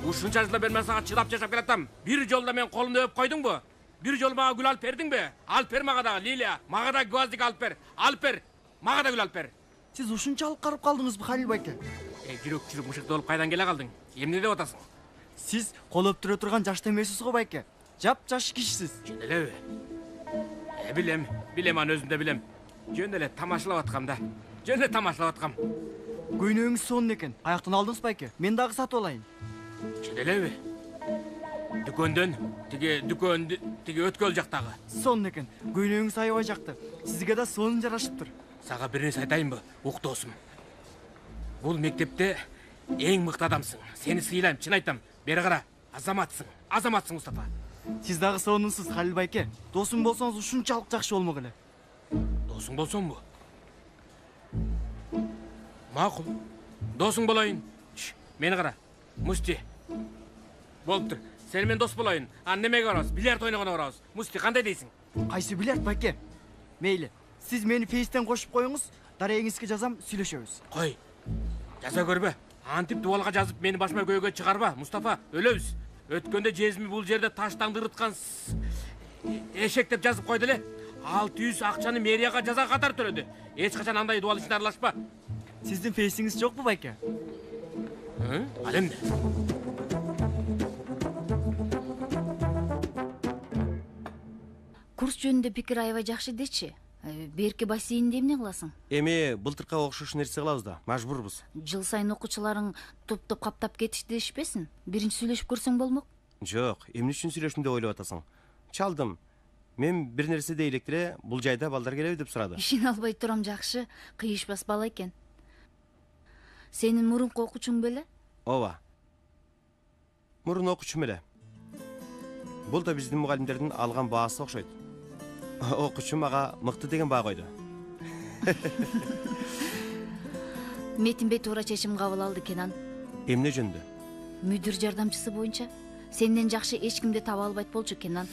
Ушунча жылда мен сага чыдап жашап келатам. Бир жолда мен колумду өп койдуңбу? Бир жол мага гүл алып бердиңби? Алып бер мага дагы, Лилия. Мага да гвоздик алып бер. Алып бер. Мага да гүл алып бер. Сиз ушунчалык карып калдыңызбы, Халил байке? Жүрөк мышыкты болуп кайдан келе калдың? Эмне деп атасың? Сиз кол өптүрө турган жашта эмессиз го, байке. Жап-жаш кишисиз. Жөн элеби? Билем, аны өзүм да билем. Жөн эле тамашалап аткам да. Жөн эле тамашалап аткам. Көйнөгүңүз сонун экен. Аяктан алдыңыз байке. Мен дагы сатып алайын. Жөн элеби? Дүкөндөн, тиги өткөл жактагы. Сонун экен. Көйнөгүңүз аябай жакты. Сизге да сонун жарашыптыр. Сага бир нерсе айтайынбы, ук досум. Бул мектепте эң мыкты адамсың. Сени сыйлайм, чын айтам. Бери кара, азаматсың Мустафа. Сиз дагы сонунсуз, Халил байке. Досум болсоңуз ушунчалык жакшы болмок эле. Досуң болсомбу? Макул. Досуң болайын. Мени кара. Мусти. Болуптур. Сени мен дос болайын. Немеге барабыз? Бильярд ойногоно барабыз. Мусти, кандай дейсиң? Кайсы бильярд байке? Мейли. Сиз мени фейстен кошуп коюңуз, дарегиңизге жазам, сүйлөшөбүз. Кой. Жаза көрбө. Антип дубалга жазып мени башыма көйгө чыгарба, Мустафа. Өлөбүз. Өткөндө жезми бул жерде таш таңдырыткан эшек деп жазып койду эле. 600 акчаны мэрияга жаза катар төлөдү. Эч качан андай дубал ишине аралашпа. Сиздин фейсиңиз жокпу, байке? Ал эмне? курс жөнүндө пикир аябай жакшы дечи. Берки бассейнде эмне кыласың? Эми былтыркы окшош нерсе кылабыз да, мажбурбуз. Жыл сайын окуучуларың топ-топ каптап кетишти дешпесин? Биринчи сүйлөшүп көрсөң болмок? Жок, эмне үчүн сүйлөштүм деп ойлоп атасың? Чалдым. Мен бир нерсе dey электере, бул жайда балдар келеби деп сурады. Ишин албай турам, жакшы, кыйышпас бала экен. Сенин мурунку окуучуң беле? Ооба. Мурун окуучум эле. Бул да биздин мугалимдердин алган баасы окшойт. Окуучум ага мыкты деген баа койду. Метинбей туура чечим кабыл алды, Кенан. Эмне жөндө? Мүдүр жардамчысы боюнча сенден жакшы эч кимди таба албайт болчу, Кенан.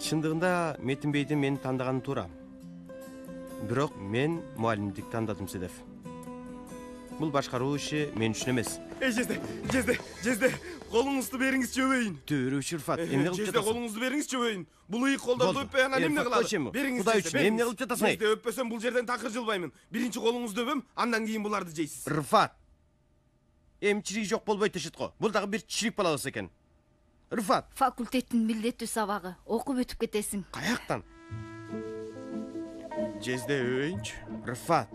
Чындыгында Метинбейдин мени тандаганы туура. Бирок мен мугалимдикти тандадым, Седев. Бул башкаруу иши мен үчүн эмес. Жезде, колуңузду бериңиз жөбөйүн. Төрүчү Рыфат, эмне кылып Жезде, жатасың? колуңузду бериңиз жөбөйүн. Бул ыйык колдорду өппөй анан эмне кылалы? Бериңиз. Кудай үчүн эмне кылып жатасың? Жезде, өппөсөм бул жерден такыр жылбаймын. Биринчи колуңузду өбөм, андан кийин буларды жейсиз. Рыфат. Эмчилиги жок болбойт дешет го. Бул дагы бир чирик балабыз экен. Рыфат. Факультеттин милдеттүү сабагы. Окуп өтүп кетесиң. Каяктан? Жезде өбөйүнчү. Рыфат.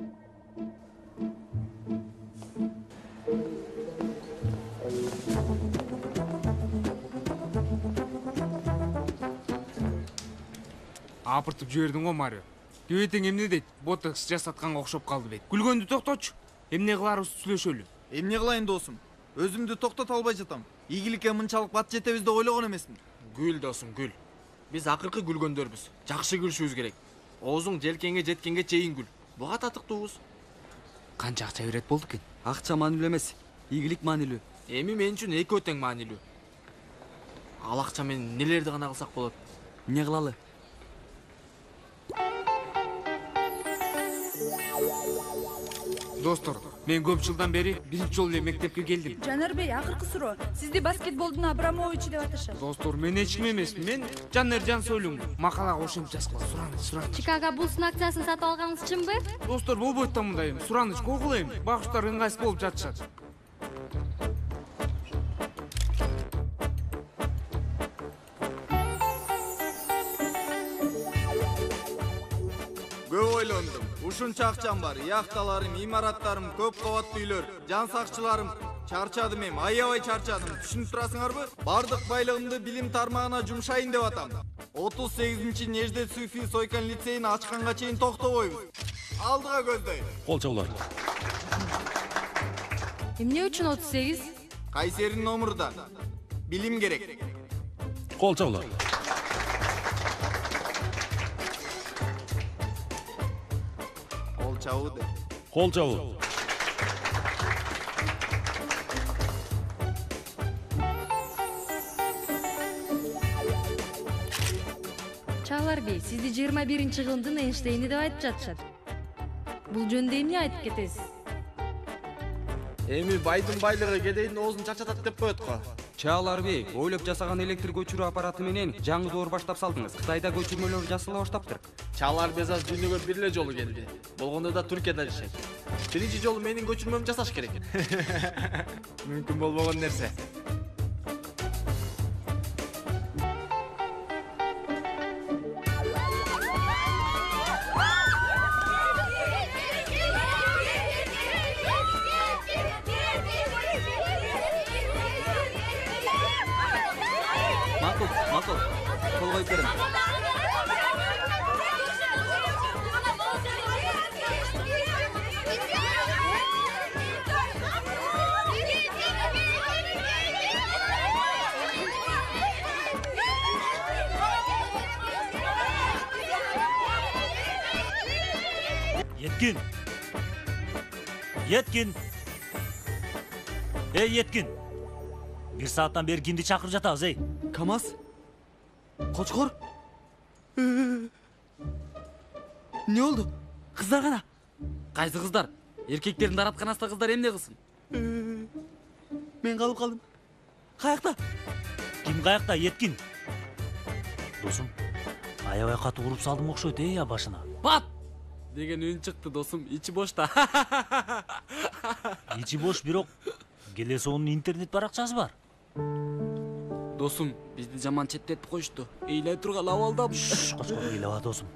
Апыртып жибердиң го, Марио. Кебетең эмне дейт? Ботокс жасатканга окшоп калды бет. Күлгөндү токточу. Эмне кыларыбызды сүйлөшөлү. Эмне кылайын досум? Өзүмдү токтото албай жатам. Ийгиликке мынчалык бат жетебиз деп ойлогон эмесмин. Гүл досум, гүл. Биз акыркы күлгөндөрбүз. Жакшы күлүшүбүз керек. Оозуң желкенге жеткенге чейин гүл. Буга татыктуубуз. Канча акча берет болду экен? Акча маанилүү эмес, ийгилик маанилүү. Эми мен үчүн экөө тең маанилүү. Ал акча менен нелерди гана кылсак болот? Эмне кылалы? Достор, мен көп жылдан бери биринчи жолу эле мектепке келдим. Жанарбей, акыркы суроо. Сизди баскетболдун Абрамовичи деп аташат. Достор, мен эч ким эмесмин. Мен Жанержан Сойлуң. Макалага ошентип жазгыла. Сураныч. Чикаго Буллстун акциясын сатып алганыңыз чынбы? Достор, болбойт да мындай. Сураныч койгула эми. Багыштар ыңгайсыз болуп жатышат. Көп ойлондум. Ушунча акчам бар. Яхталарым, имараттарым, көп кабаттуу үйлөр, жан сакчыларым. Чарчадым эми, аябай чарчадым. Түшүнүп турасыңарбы? Бардык байлыгымды билим тармагына жумшайын деп атам. 38-чи Нежде Суфи Сойкан лицейин ачканга чейин токтобойбуз. Алдыга көздөйм. Кол чабуулар. Эмне үчүн 38? Кайсеринин номурда. Билим керек. Кол чабуулар. Кол чабуу. Кол чабуу. Чаларбей, сизди 21-чи кылымдын Эйнштейни деп айтып жатышат. Бул жөнүндө эмне айтып кетесиз? Эми байдын байлыгы кедейдин оозун чачатат деп коет го. Чааларбей, ойлоп жасаган электр көчүрүү аппараты менен жаңы доор баштап салдыңыз. Кытайда көчүрмөлөр жасала баштаптыр. Чааларбей аз дүйнөгө бир эле жолу келди. Болгондо да Түркияда жашайт. Биринчи жолу менин көчүрмөмдү жасаш керек. Мүмкүн болбогон нерсе. Макул. Кол коюп берем. Yetkин. Ey Yetkин. Bir saatten beri kindi çakırıp жатабыз, ey. КамАЗ? Кочкор? Эмне болду? Кыздар гана? Кайсы кыздар? Эркектердин даратканасында кыздар эмне кылсын? Мен калып калдым. Каякта? Ким каякта, Yetkин? Досум, аябай катуу уруп салдым окшойт, эй, башына. Бат! Деген үн чыкты, досум, ичи бош да. Ичи бош, бирок келесі onun интернет баракчасы бар. Досум, бизди жаман четтетип коюшту. Ыйлай тургалы абалдам. Кошкор ыйлаба досум.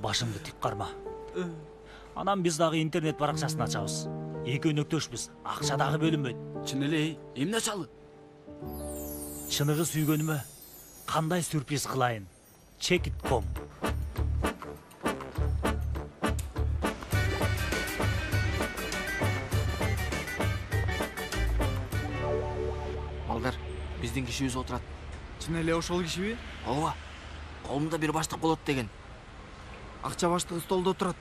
Башыңды тик карма. Анан биз дагы интернет баракчасын ачабыз. Экөөнөктөшбүз. Акча дагы бөлүнбөйт. Чын эле, эмне ачалы? Чыныгы сүйгөнүмө кандай сюрприз кылайын? Check.com. Балдар, биздин кишибиз отурат. Чын эле ошол кишиби? Ооба. Колумда бир баштык болот деген. Акча баштыгы столдо отурат.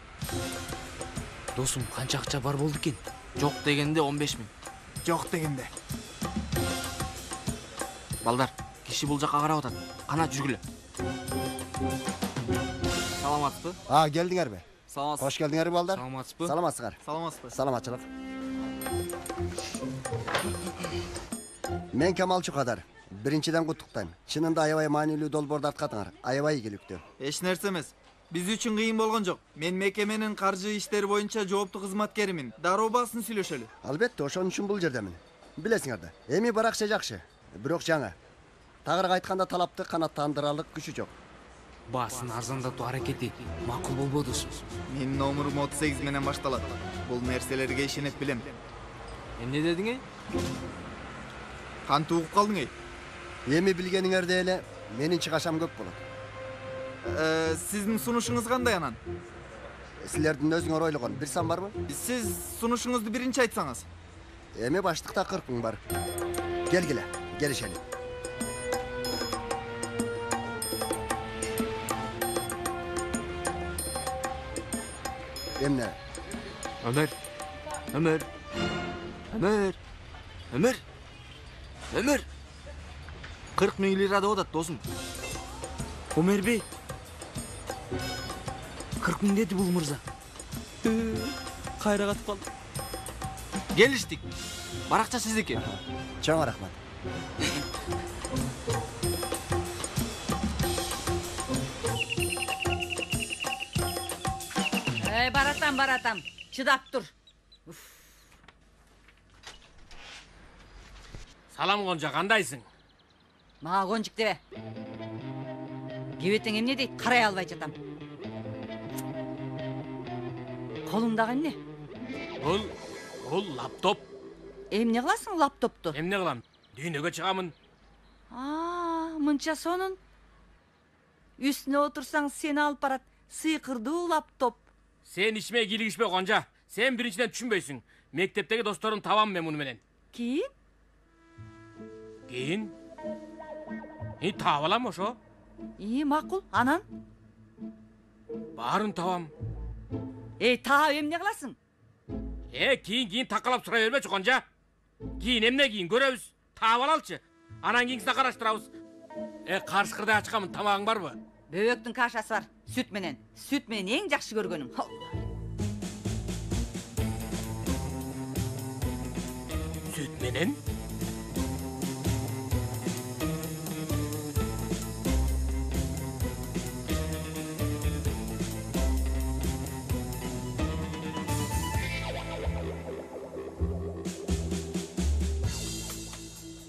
Досум, канча акча бар болду экен? Жок дегенде 15 000. Жок дегенде. Балдар, киши бул жака карап атат. Кана жүргүлө. Саламатсызбы? Келдиңерби? Саламатсыз. Кош келдиңерби балдар? Саламатсызбы? Саламатсыздар. Саламатсызбы? Саламатчылык. Мен Камал Чукадар. Биринчиден куттуктайм. Чынында аябай маанилүү долбоорду арткадыңар. Аябай ийгиликтүү. Эч нерсе эмес. Биз үчүн кыйын болгон жок. Мен мекеменин каржы иштери боюнча жооптуу кызматкеримин. Дароо баасын сүйлөшөлү. Албетте, ошон үчүн бул жердемин. Билесиңер да. Эми баракча жакшы, бирок жаңы. Тагыраак айтканда талапты канааттандыралык күчү жок. Баасын арзандатуу аракети макул болбоду. Менин номурум 38 менен башталат. Бул нерселерге ишенет билем. Эмне дедиң? Кантип угуп калдың? Эми билгениңерде эле менин чыгашам көп болот. Сиздин сунушуңуз кандай анан? Силердин өзүңөр ойлогон бир сан барбы? Сиз сунушуңузду биринчи айтсаңыз. Эми баштыкта 40 000 бар. Келгиле, келишели. Эмне? Ömer. 40 000 lira da odat dosum. Ömer Bey. 40 000 dedi bul Mırza. Kayra katıp kaldı. Geliştik. Barakça sizdeki. Çoğun rahmat. Баратам. Чыдап тур. Салам Гонжа, кандайсың? Мага конжик дебе. Кебетең эмне дейт? Карай албай жатам. Колуңдагы эмне? Бул лаптоп. Эмне кыласың лаптопту? Эмне кылам? Дүйнөгө чыгамын. Мынча сонун. Үстүнө отурсаң сени алып барат. Сыйкырдуу лаптоп. Сен ишме кийлигишпе Гонжа. Сен биринчиден түшүнбөйсүң. Мектептеги досторум табам мен муну менен. Кийин? Таап алам ошо. Макул. Анан? Баарын табам. Таап эмне кыласың? Кийин такалап сурай бербечи Гонжа. Кийин эмне кийин көрөбүз. Таап алалчы. Анан кийинсине караштырабыз. Карышкырдай ачканмын, тамагың барбы? Бөбөктүн кашасы бар. Сүт менен эң жакшы көргөнүм. Süt menен?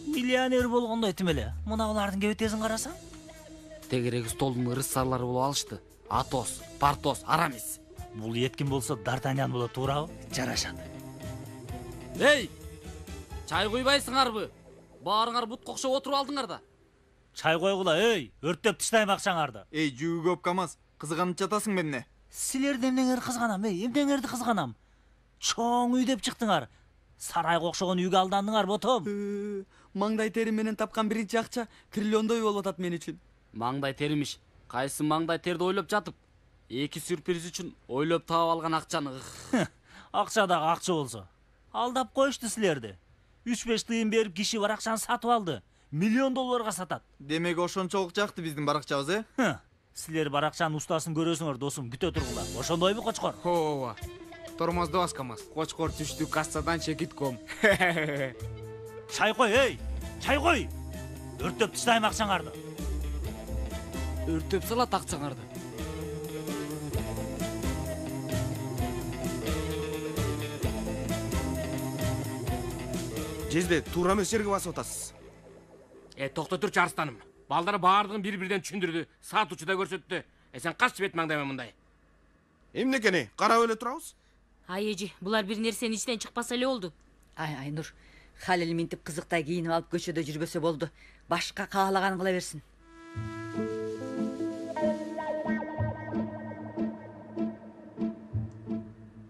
Миллионер болгондой тим эле. Мына булардын кебетесин карасаң. Тегерегі столдун ырыссарлары болуп алышты. Атос, Портос, Арамис. Бул еткин болсо Д'Артаньян болот, туурабы? Жарашат. Эй! Чай куйбайсыңарбы? Баарыңар бутка окшоп отуруп алдыңар да. Чай койгула, эй, өрттөп таштайм акчаңарды. Эй, жүүгү көп камаз. Кызыганып жатасың эмне? Силерди эмнеңер кызганам, эмнеңерди кызганам? Чоң үй деп чыктыңар. Сарайга окшогон үйгө алдандыңар, ботом. Маңдай терим менен тапкан биринчи акча триллиондой болуп атат мен үчүн. Маңдай теримиш. Кайсы маңдай терди ойлоп жатып, эки сюрприз үчүн ойлоп таап алган акчаны. Акча дагы акча болсо. Алдап коюшту силерди. 3-5 тыйын берип киши баракчаны сатып алды. $1,000,000 сатат. Демек ошончолук жакты биздин баракчабыз, Силер баракчанын устасын көрөсүңөр, досум, күтө тургула. Ошондойбу, Кочкор? Ооба. Тормоздо камаз. Кочкор түштү кассадан Check.com. Чай кой, эй! Чай кой! Өрттөп таштайм акчаңарды. Өртөп салат акчаңарды. Жезде туура эмес жерге басып атасыз. Токто турчу Арстаным. Балдары баардыгын бири-бирден түшүндүрдү. Саат учуда көрсөттү. Сен каччы бет маңдайма мындай. Эмнекени? Карап эле турабыз. Ай эжи, булар бир нерсенин ичинен чыкпаса эле болду. Айнур, Халил минтип кызыктай кийинип алып көчөдө жүрбөсө болду. Башка каалаганын кыла берсин.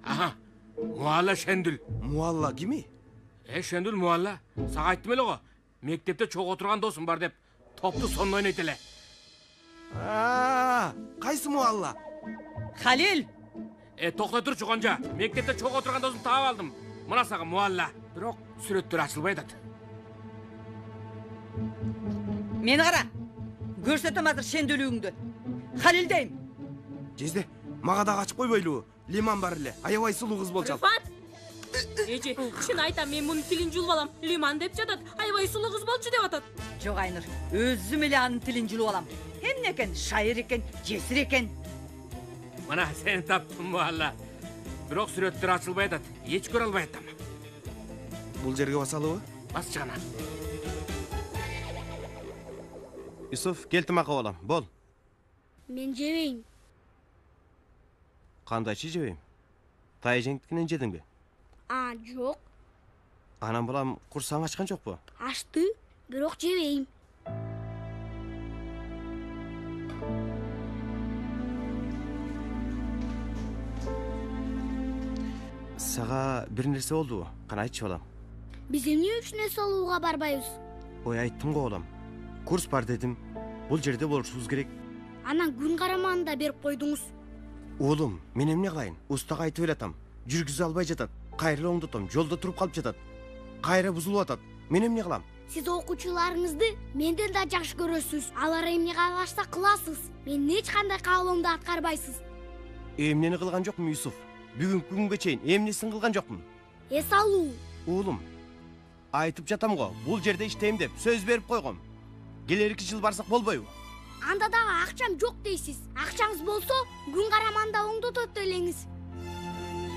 Аха. Муалла Шендүл. Муалла кими? Шендүл Муалла. Сага айттым эле го. Мектепте чогуу отурган досум бар деп топту сонун ойнойт эле. Кайсы Муалла? Халил! Токтой турчу Гонжа. Мектепте чогуу отурган досум таап алдым. Мына сага Муалла. Бирок сүрөттөр ачылбай атат. Мени кара. Көрсөтөм азыр Шендүлүгүңдү. Халил дейм. Жезде, мага да качып койбойлубу? Лиман бар эле. Аябай сулуу кыз болчу. Рыфат! Эжи, чын айтам, мен мунун тилин жулуп алам. Лиман деп жатат. Аябай сулуу кыз болчу деп атат. Жок Айнур, өзүм эле анын тилин жулуп алам. Эмне экен? Шайыр экен, жесир экен. Мына сени таптым Муалла. Бирок сүрөттөр ачылбай атат. Эч көрө албай атам. Бул жерге басалыбы? Басчы гана. Юсуф, кел тамакка балам. Бол. Мен жебейм. Кандайчы жебейм? Тайжеңдикинен жедиңби? Жок. Анам балам курсаң ачкан жокпу? Ачты, бирок жебейм. Сага бир нерсе болдубу? Кана айтчы балам. Биз эмне үчүн эс алууга барбайбыз? Ой, айттым го балам. Курс бар дедим. Бул жерде болушубуз керек. Анан күн караманында берип койдуңуз. Оğlum, мен эмне кылайын? Устага айтып элатам. Жүргүзө албай жатат. Кайра оңдотом, жолдо туруп калып жатат. Кайра бузулуп атат. Мен эмне кылам? Сиз окуучуларыңызды менден да жакшы көрөсүз. Алар эмне каалашса кыласыз. Мен эч кандай каалоомду аткарбайсыз. Эмнени кылган жокмун, Юсуф? Бүгүнкү күнгө чейин эмнесин кылган жокмун? Эс алуу. Oğlum, айтып жатам го. Бул жерде иштейм деп сөз берип койгом. Келерки жыл барсак болбойбу? Анда дагы акчам жок дейсиз. Акчаңыз болсо, күн караманда оңдотот элеңиз.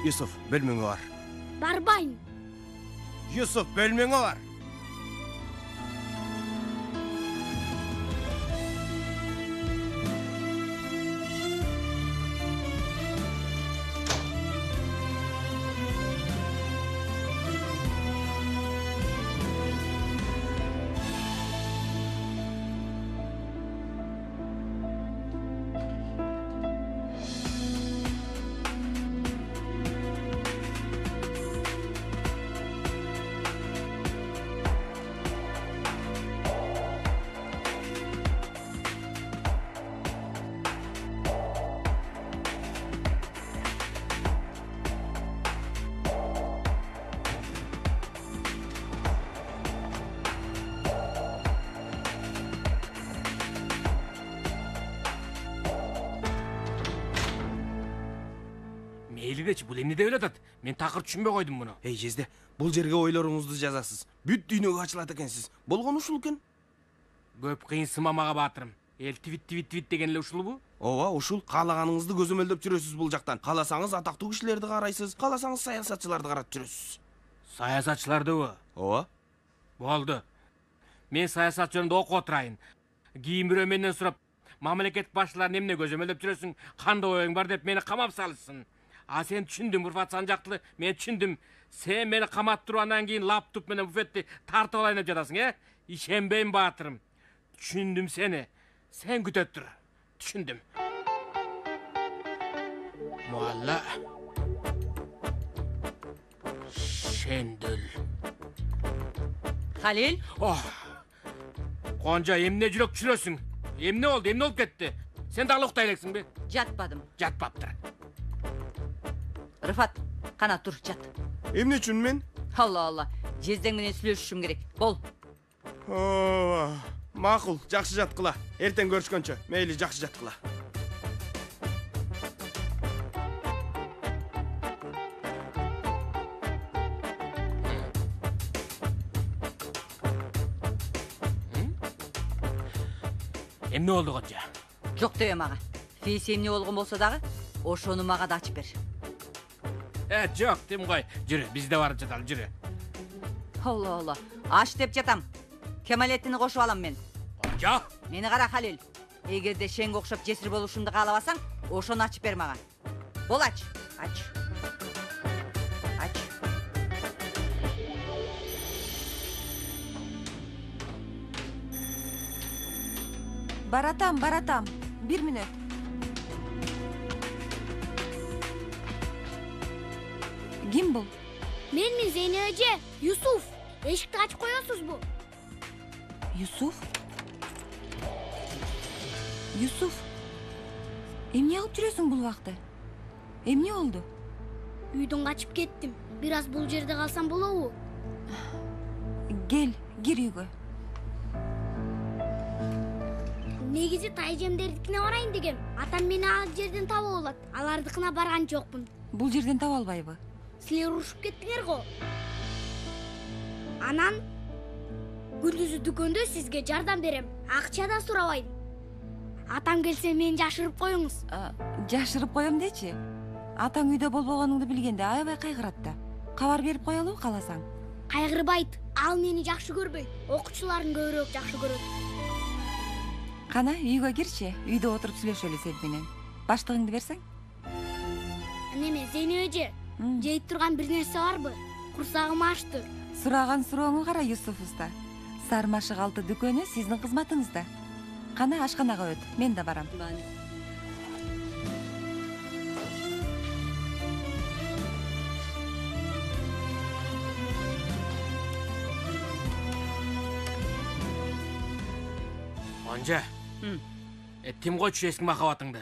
Юсуф, бөлмөңө бар. Барбайм. Юсуф, бөлмөңө бар. Мейлигечи, бул эмне деп элатат? Мен такыр түшүнбөй койдум муну. Эй, Жезде, бул жерге ойлоруңузду жазасыз. Бүт дүйнөгө ачылат экенсиз. Болгон ушул экен. Көп кыйынсыма мага баатырым. Эл твит деген эле ушулбу? Ооба, ушул. Каалаганыңызды көзөмөлдөп жүрөсүз бул жактан. Кааласаңыз атактуу кишилерди карайсыз, кааласаңыз саясатчыларды карап жүрөсүз. Саясатчылардыбы? Ооба. Болду. Мен саясат жөнүндө окуп отурайын. Кийин бирөө менден сурап, мамлекет башчыларын эмне көзөмөлдөп жүрөсүң, кандай оюң бар деп мени камап салышсын. А сен түшүндүм, Рыфат Санжактылы, мен түшүндүм. Сен мени камап туруп анан кийин лаптоп менен буфетти тартып алайын деп жатасың, Ишенбейм баатырым. Түшүндүм сени. Сен күтөп тур. Түшүндүм. Муалла Шендүл. Халил? Гонжа, эмне жүрөк чүрөсүң? Эмне болду? Эмне болуп кетти? Сен дагы уктай элексиңби? Жатпадым. Жатпаптыр. Рыфат, кана тур, жат. Эмне үчүн мен? Алла, Жездең менен сүйлөшүшүм керек. Бол. Макул, жакшы жаткыла. Эртең көрүшкөнчө. Мейли, жакшы жаткыла. Эмне болду Гонжа? Жок дебе мага. Фейс эмне болгон болсо дагы, ошону мага да ачып бер. Жок, дем кой. Жүрү, бизде барып жаталы, жүрү. Алла, аш деп жатам. Кемалеттини кошуп алам мен. Конжа. Мени кара, Халил. Эгерде Шеңге окшоп жесир болушумду каалабасаң, ошону ачып бер мага. Бол, ач. Баратам. 1 мүнөт. Ким бул? Мен Зейнеп эже, Юсуф. Эшикти ачып коесузбу? Юсуф. Эмне кылып жүрөсүң бул убакта? Эмне болду? Үйдөн качып кеттим. Бир аз бул жерде калсам болобу? Кел, кир үйгө. Негизи тайжемдердикине барайын дегем. Атам мени ал жерден таап алат. Алардыкына барган жокмун. Бул жерден таба албайбы? Силер урушуп кеттиңер го. Анан күндүзү дүкөндө сизге жардам берем. Акча да сурабайм. Атам келсе мени жашырып коюңуз. Жашырып коем дечи. Атаң үйдө болбогонуңду билгенде аябай кайгырат да. Кабар берип коелу кааласаң. Кайгырбайт. Ал мени жакшы көрбөйт. Окуучуларын көбүрөөк жакшы көрөт. Кана, үйгө кирчи. Үйдө отуруп сүйлөшөлү сен менен. Баштыгыңды берсең? Неме, Зейнеп эже, жейт турган бир нерсе барбы? Курсагым ачты. Сураган сурооңу кара, Юсуф уста. Сармашык алты дүкөнү сиздин кызматыңызда. Кана, ашканага өт. Мен да барам. Конжа. Тим койчу эски махабатыңды.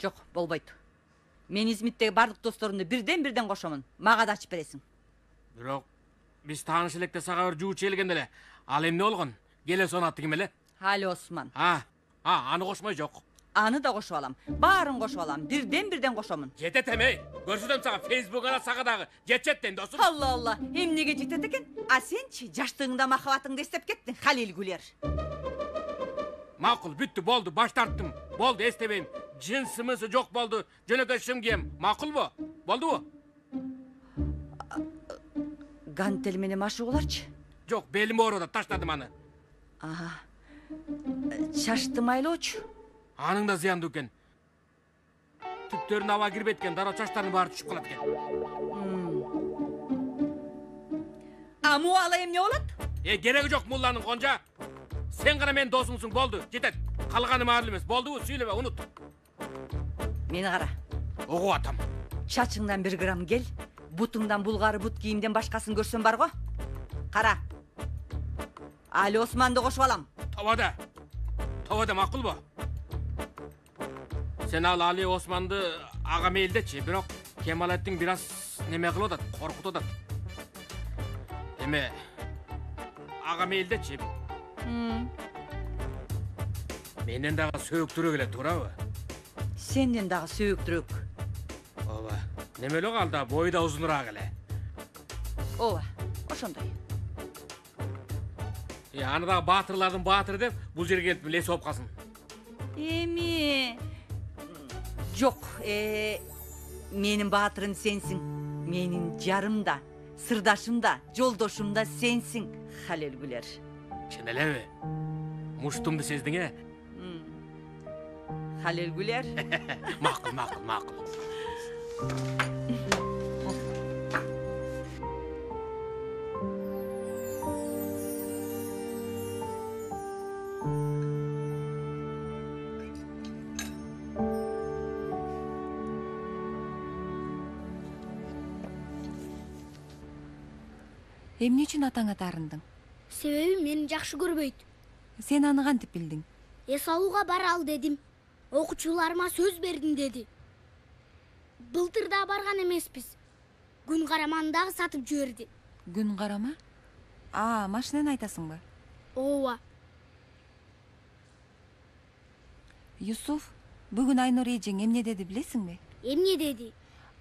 Жок, болбойт. Мен Измиттеги бардык досторумду бирден кошомун. Мага да ачып бересиң. Бирок биз тааныш электе сага бир жуучу келгенде эле. Ал эмне болгон? Келе сону аты ким эле? Али Осман. Аны кошмой жок. Аны да кошуп алам. Баарын кошуп алам. Бирден кошомун. Жетет эме. Көрсөтөм сага Facebook'una сага дагы. Жетет энд досум. Алла. Эмнеге жетет экен? А сенчи жаштыгыңда махабатыңды эстеп кеттиң, Халил Гүлер. Макул, бүттү, болду, баш тарттым. Болду, эстебейм. Жынсымысы жок болду. Жөнөкөй шым кийем. Макулбу? Болдубу? Гантел менен машыгууларчы? Жок, белим ооруп, таштадым аны. Чачты майлоочу? Аның да зыяндуу экен. Түптөрүнө аба кирбейт экен, дароо чачтардын баары түшүп калат экен. Муала эмне болот? Кереги жок мулланын, Конжа. Сен гана менин досуңсуң, болду, жетет. Калганы маарыл эмес, болдубу, сүйлөбө, унут. Мени кара. Огуп атам. Чачыңдан 1 грамм кел, бутуңдан булгары бут кийимден башкасын көрсөм бар го. Кара. Али Османды кошуп алам. Тобада макулбу? Сен ал Али Османды ага мейилдечи, бирок Кемалеттин бир аз неме кылып атат, коркутуп атат. Эме ага мейилдечи. Менен дагы сөөктүрөк эле, туурабы? Сенден дагы сөөктүрөк. Ооба. Неме эле калды, бою да узунураак эле. Ооба, ошондой. Аны дагы баатырлардын баатыры деп, бул жерге келип леси болуп калсын. Эми жок, менин баатырым сенсиң. Менин жарым да, сырдашым да, жолдошум да сенсиң, Халил Гүлер. Чын элеби? Муштумду сездиң, Халил Гүлер. Макул. Эмне үчүн атаңа таарындың? Себеби мени жакшы көрбөйт. Сен аны кантип билдиң? Эс алууга бара ал дедим. Окуучуларыма сөз бердим деди. Былтыр да барган эмеспиз. Күн караманы дагы сатып жиберди. Күн карама? Машинаны айтасыңбы? Ооба. Юсуф, бүгүн Айнур эжең эмне деди билесиңби? Эмне деди?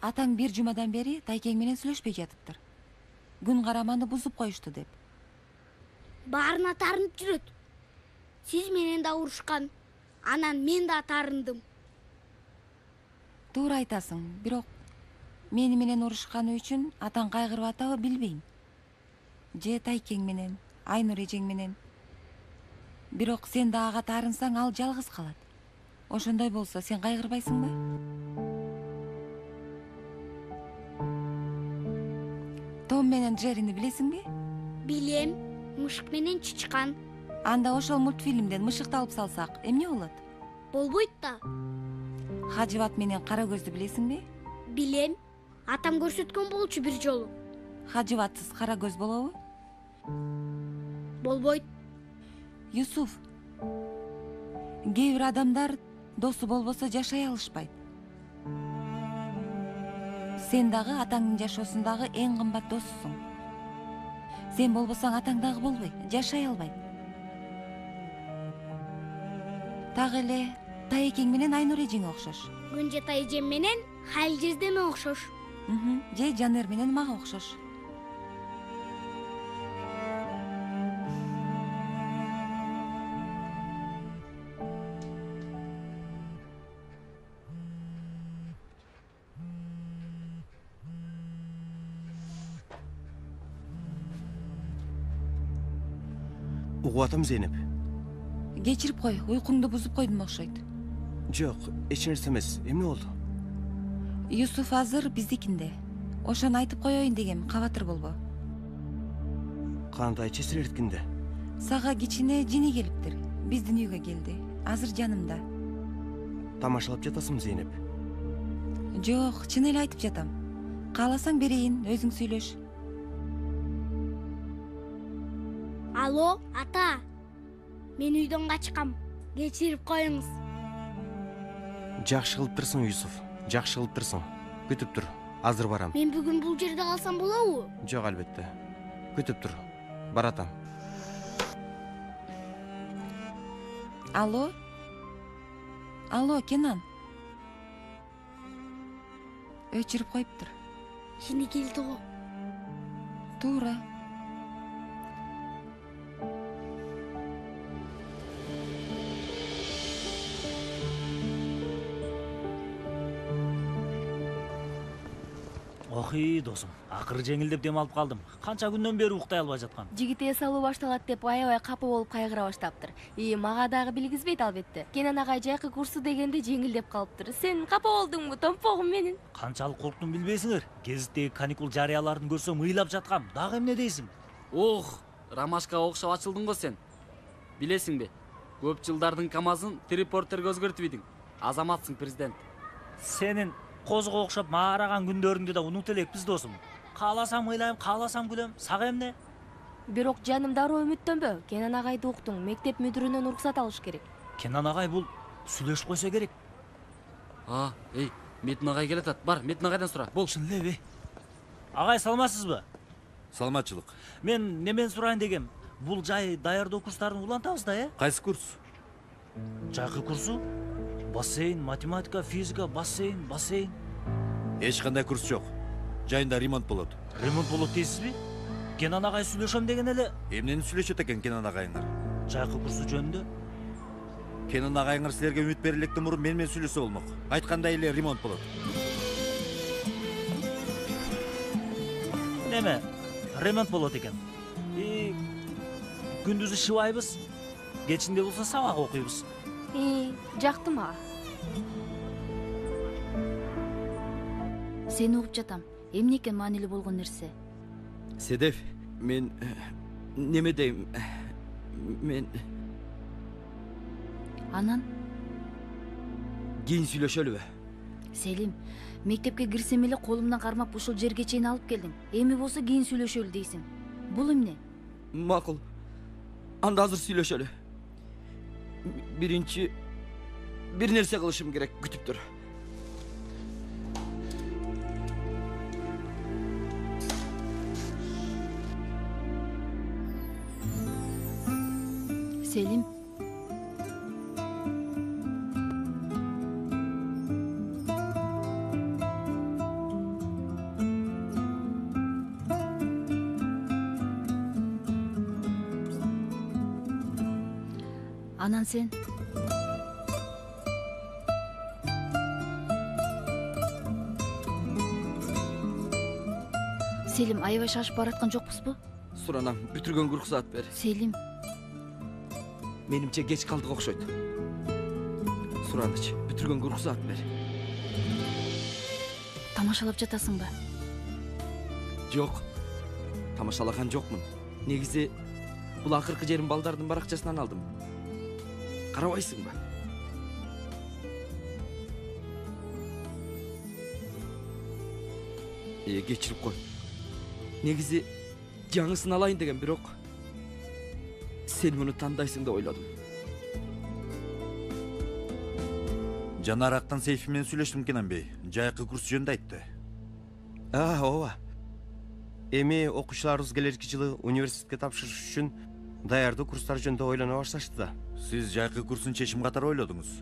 Атаң 1 жумадан бери Тайкең менен сүйлөшпөй жатыптыр. Күн караманы бузуп коюшту деп. Баарына таарынып жүрөт. Сиз менен да урушкан. Анан мен да таарындым. Туура айтасың, бирок мени менен урушканы үчүн атаң кайгырып атабы билбейм. Же Тайкең менен, Айнур эжең менен Бирок сен да ага таарынсаң ал жалгыз калат. Ошондой болсо сен кайгырбайсыңбы? Том менен Джеррини билесиңби? Билем, мышык менен чычкан. Анда ошол мультфильмден мышыкты алып салсак, эмне болот? Болбойт да. Хажыбат менен кара көздү билесиңби? Билем, атам көрсөткөн болчу бир жолу. Хажыбатсыз кара көз болобу? Болбойт. Юсуф, кээ бир адамдар досу болбосо жашай алышпайт. Сен дагы атаңдын жашоосундагы эң кымбат досусуң. Сен болбосоң атаң дагы болбойт, жашай албайт. Так эле Таекең менен Айнур эжең окшош. Гүнжетай эжем менен Халил жездеме окшош. Же Жанер менен мага окшош. Угуп атам, Зейнеп. Кечирип кой, уйкуңду бузуп койдум окшойт. Жок, эч нерсе эмес. Эмне болду? Юсуф азыр биздикинде. Ошону айтып коеюн дегем, кабатыр болбо. Кандай чесиреткинде? Сага кичине жини келиптир. Биздин үйгө келди. Азыр жанымда. Тамашалап жатасың, Зейнеп? Жок, чын эле айтып жатам. Кааласаң берейин, өзүң сүйлөш. Алло, ата. Мен үйдөн качкам. Кечирип коюңуз. Жакшы кылыптырсың, Юсуф. Жакшы кылыптырсың. Күтүп тур. Азыр барам. Мен бүгүн бул жерде калсам болобу? Жок, албетте. Күтүп тур. Баратам. Алло? Алло, Кенан. Өчүрүп коюптур. Жини келди го. Туура. Охи, досум, акыры жеңилдеп дем алып калдым. Канча күндөн бери уктай албай жаткам. Жигит эс алуу башталат деп аябай капа болуп кайгыра баштаптыр. Мага дагы билгизбейт албетте. Кенен агай жайкы курсу дегенде жеңилдеп калыптыр. Сен капа болдуңбу, томпогум менин? Канчалык корктум билбейсиңер. Гезиттеги каникул жарыяларын көрсөм ыйлап жаткам. Дагы эмне дейсиң? Ох, Ромашкага окшоп ачылдың го сен. Билесиңби? Көп жылдардын камазын трипортерге өзгөртүп ийдиң. Азаматсың, президент. Сенин козго окшоп маараган күндөрүңдү да унут элекпиз, досум. Кааласам ыйлайм, кааласам күлөм. Сага эмне? Бирок жаным дароо үмүттөнбө. Кенен агайды уктуң. Мектеп мүдүрүнөн уруксат алыш керек. Кенен агай бул сүйлөшүп койсо керек. Эй, Метин агай келатат. Бар, Метин агайдан сура. Бол. Чын элеби? Агай, саламатсызбы? Саламатчылык. Мен немен сурайын дегем. Бул жай даярдоо курстарын улантабыз да, Кайсы курс? Жайкы курсу? Бассейн, математика, физика, бассейн. Эч кандай курс жок. Жайында ремонт болот. Ремонт болот дейсизби? Кенан агай сүйлөшөм деген эле. Эмнени сүйлөшөт экен Кенан агайыңар? Жайкы курсу жөнүндө. Кенан агайыңар силерге үмүт берилектен мурун менен сүйлөсө болмок. Айткандай эле ремонт болот. Неме? Ремонт болот экен. Күндүзү шыбайбыз. Кечинде болсо сабак окуйбуз. Жакты мага. Сени угуп жатам. Эмне экен маанилүү болгон нерсе? Седев, мен неме дейм? Мен Анан? Кийин сүйлөшөлүбү? Селим, мектепке кирсем эле колумдан кармап ушул жерге чейин алып келдиң. Эми болсо кийин сүйлөшөлү дейсиң. Бул эмне? Макул. Анда азыр сүйлөшөлү. Биринчи бир нерсе кылышым керек, күтүп тур. Селим. Анан сен? Селим, аябай шашып бараткан жокпузбу? Суранам, бүтүргөнгө уруксаат бер. Селим. Менимче кеч калдык окшойт. Сураныч, бүтүргөнгө уруксаат бер. Тамашалап жатасыңбы? Жок. Тамашалаган жокмун. Негизи бул акыркы жерин балдардын баракчасынан алдым. Карабайсыңбы? Кечирип кой. Негизи жаңысын алайын деген, бирок сен муну тандайсың деп ойлодум. Жанарактан Сейфи менен сүйлөштүм Кенан Бей. Жайкы курс жөнүндө айтты. Ооба. Эми окуучуларыбыз келерки жылы университетке тапшырыш үчүн даярдуу курстар жөнүндө ойлоно башташты да. Сиз жайкы курсын чечим катары ойлодуңуз.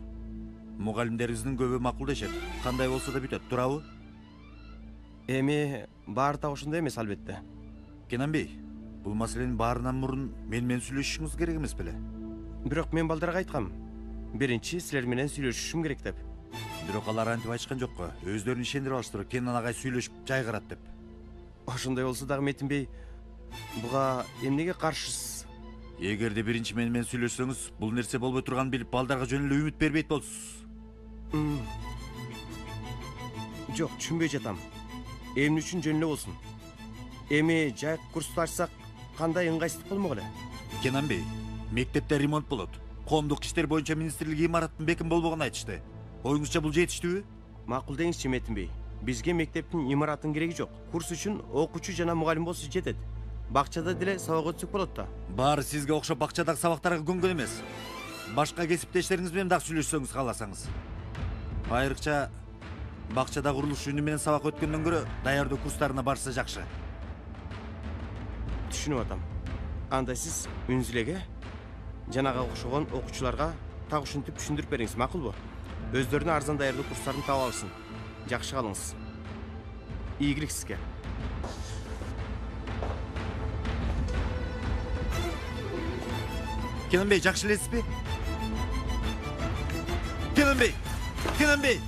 Мугалимдерибиздин көбү макулдашат. Кандай болсо да бүтөт, туурабы? Эми баары да ошондой эмес албетте. Кенан Бей, бул маселенин баарынан мурун менен сүйлөшүшүңүз керек эмес беле? Бирок мен балдарга айткам. Биринчи силер менен сүйлөшүшүм керек деп. Бирок алар антип айтышкан жокко. Өздөрүн ишендирип алыштыр. Кенан агай сүйлөшүп жайгарат деп. Ошондой болсо дагы Метин Бей, буга эмнеге каршысыз? Эгерде биринчи менен сүйлөшсөңүз, бул нерсе болбой турганын билип, балдарга жөн эле үмүт бербейт болсуз. Жок, түшүнбөй жатам. Эмне үчүн жөн эле болсун? Эми жайкы курсту ачсак, кандай ыңгайсыздык болмок эле? Кенан Бей, мектепте ремонт болот. Коомдук иштер боюнча министрлиги имараттын бекем болбогонун айтышты. Оюңузча бул жетиштүүбү? Макул деңизчи Метин Бей. Бизге мектептин имараттын кереги жок. Курс үчүн окуучу жана мугалим болсо жетет. Бакчада деле сабак өтсөк болот да. Баары сизге окшоп бакчадагы сабактарга көнгөн эмес. Башка кесиптештериңиз менен дагы сүйлөшсөңүз кааласаңыз. Айрыкча бакчада курулуш жөнү менен сабак өткөндөн көрө даярдоо курстарына барса жакшы. Түшүнүп атам. Анда сиз Үнзүлеге жанага окшогон окуучуларга так ушинтип түшүндүрүп бериңиз, макулбу? Өздөрүнө арзан даярдоо курстарын таап алсын. Жакшы калыңыз. Ийгилик сизге. Kenan Bey, жакшы элесизби? Kenan Bey! Kenan Bey!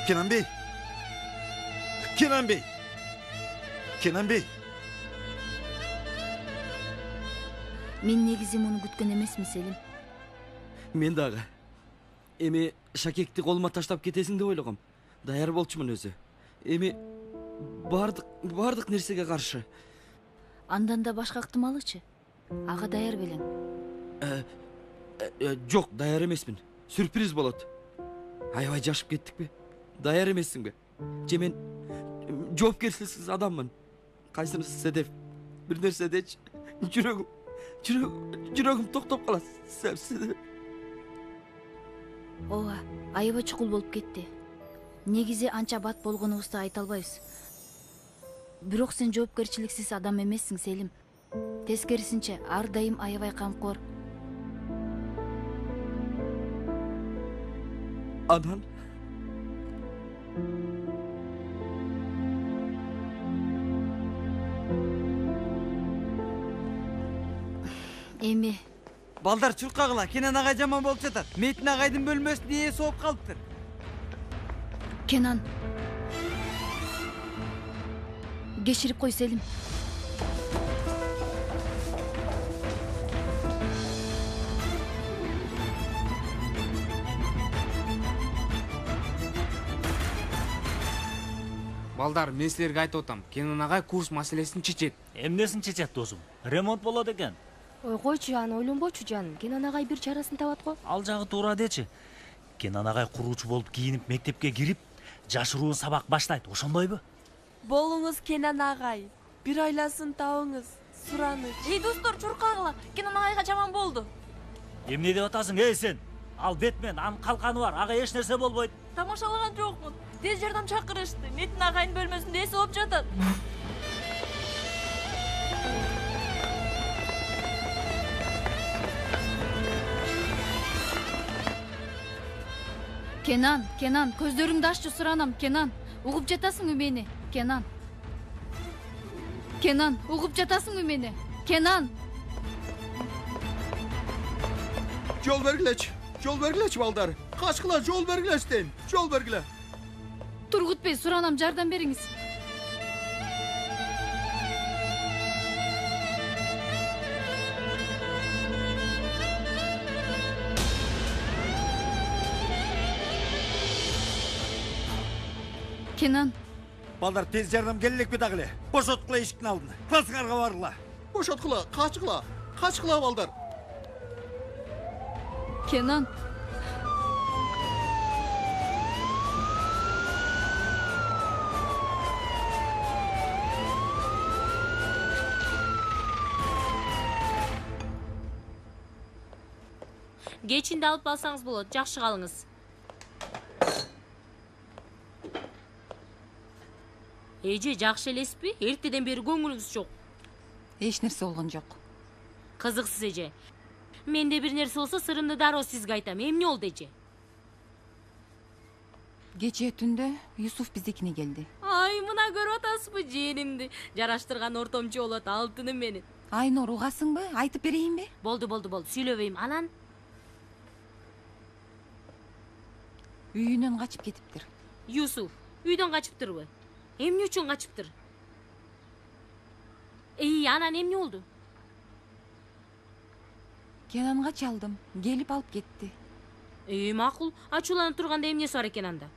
Kenan Bey! Kenan Bey! Kenan Bey! Мен негизи муну күткөн эмесмин, Селим. Мен дагы. Эми Шакекти колума таштап кетесиң деп ойлогом. Даяр болчумун өзү. Эми бардык нерсеге каршы. Андан да башка ыктымалычы? Ага даяр белең. Жок, даяр эмесмин. Сюрприз болот. Аябай жашып кеттикпи? Даяр эмессиңби? Же мен жоопкерчиликсиз адаммын. Кайсынысы деп бир нерсе дечи. Жүрөгүм токтоп калат. Ооба, аябай чукул болуп кетти. Негизи анча бат болгонубузду айта албайбыз. Бирок сен жоопкерчиликсиз адам эмессиң, Селим. Тескерисинче, ар дайым аябай камкор. Анан эми Балдар чуркагыла, Кенан агай жаман болуп жатат. Метин агайдын бөлмөсүнө ээ сооп калыптыр. Кенан. Кечирип кой, Селим. Балдар, мен силерге айтып атам. Кенан агай курс маселесин чечет. Эмнесин чечет, досум? Ремонт болот экен. Ой, койчу, аны ойлонбочу, жаным. Кенан агай бир чарасын табат го. Ал жагы туура дечи. Кенан агай куруучу болуп кийинип мектепке кирип, жашыруун сабак баштайт, ошондойбу? Болуңуз, Кенан агай. Бир айласын табыңыз. Сураныч. Эй, достор, чуркагыла. Кенан агайга жаман болду. Эмне деп атасың, сен? Ал Бетмен, анын калканы бар, ага эч нерсе болбойт. Тамашалаган жокмун. Тез жардам чакырышты. Метин агайдын бөлмөсүндө эси болуп жатат. Кенан, көздөрүңдү аччы, суранам, Кенан. Угуп жатасыңбы мени? Кенан, угуп жатасыңбы мени? Кенан! Жол бергилечи балдар. Качкыла, жол бергилечи дейм. Жол бергиле. Тургут Бей, суранам, жардам бериңиз. Кенан, Балдар тез жардам келелекпи дагы эле. Бошоткула эшиктин алдын. Классыңарга баргыла. Бошоткула, качкыла балдар. Кенан. Кечинде алып алсаңыз болот, жакшы калыңыз. Эже, жакшы элеспи? Эртеден бери көңүлүңүз жок. Эч нерсе болгон жок. Кызыксыз эже. Менде бир нерсе болсо сырымды дароо сизге айтам. Эмне болду эже? Кечээ түндө Юсуф биздикине келди. Ай, мына көрүп атасызбы жээнимди? Жараштырган ортомчу болот, алтыным менин. Айнур, угасыңбы? Айтып берейинби? Болду, сүйлөбөйм. Анан үйүнөн качып кетиптир. Юсуф, үйдөн качыптырбы? Эмне үчүн качыптыр? Анан эмне болду? Кенанга чалдым, келип алып кетти. Макул, ачууланып турганда эмнеси бар экен анда?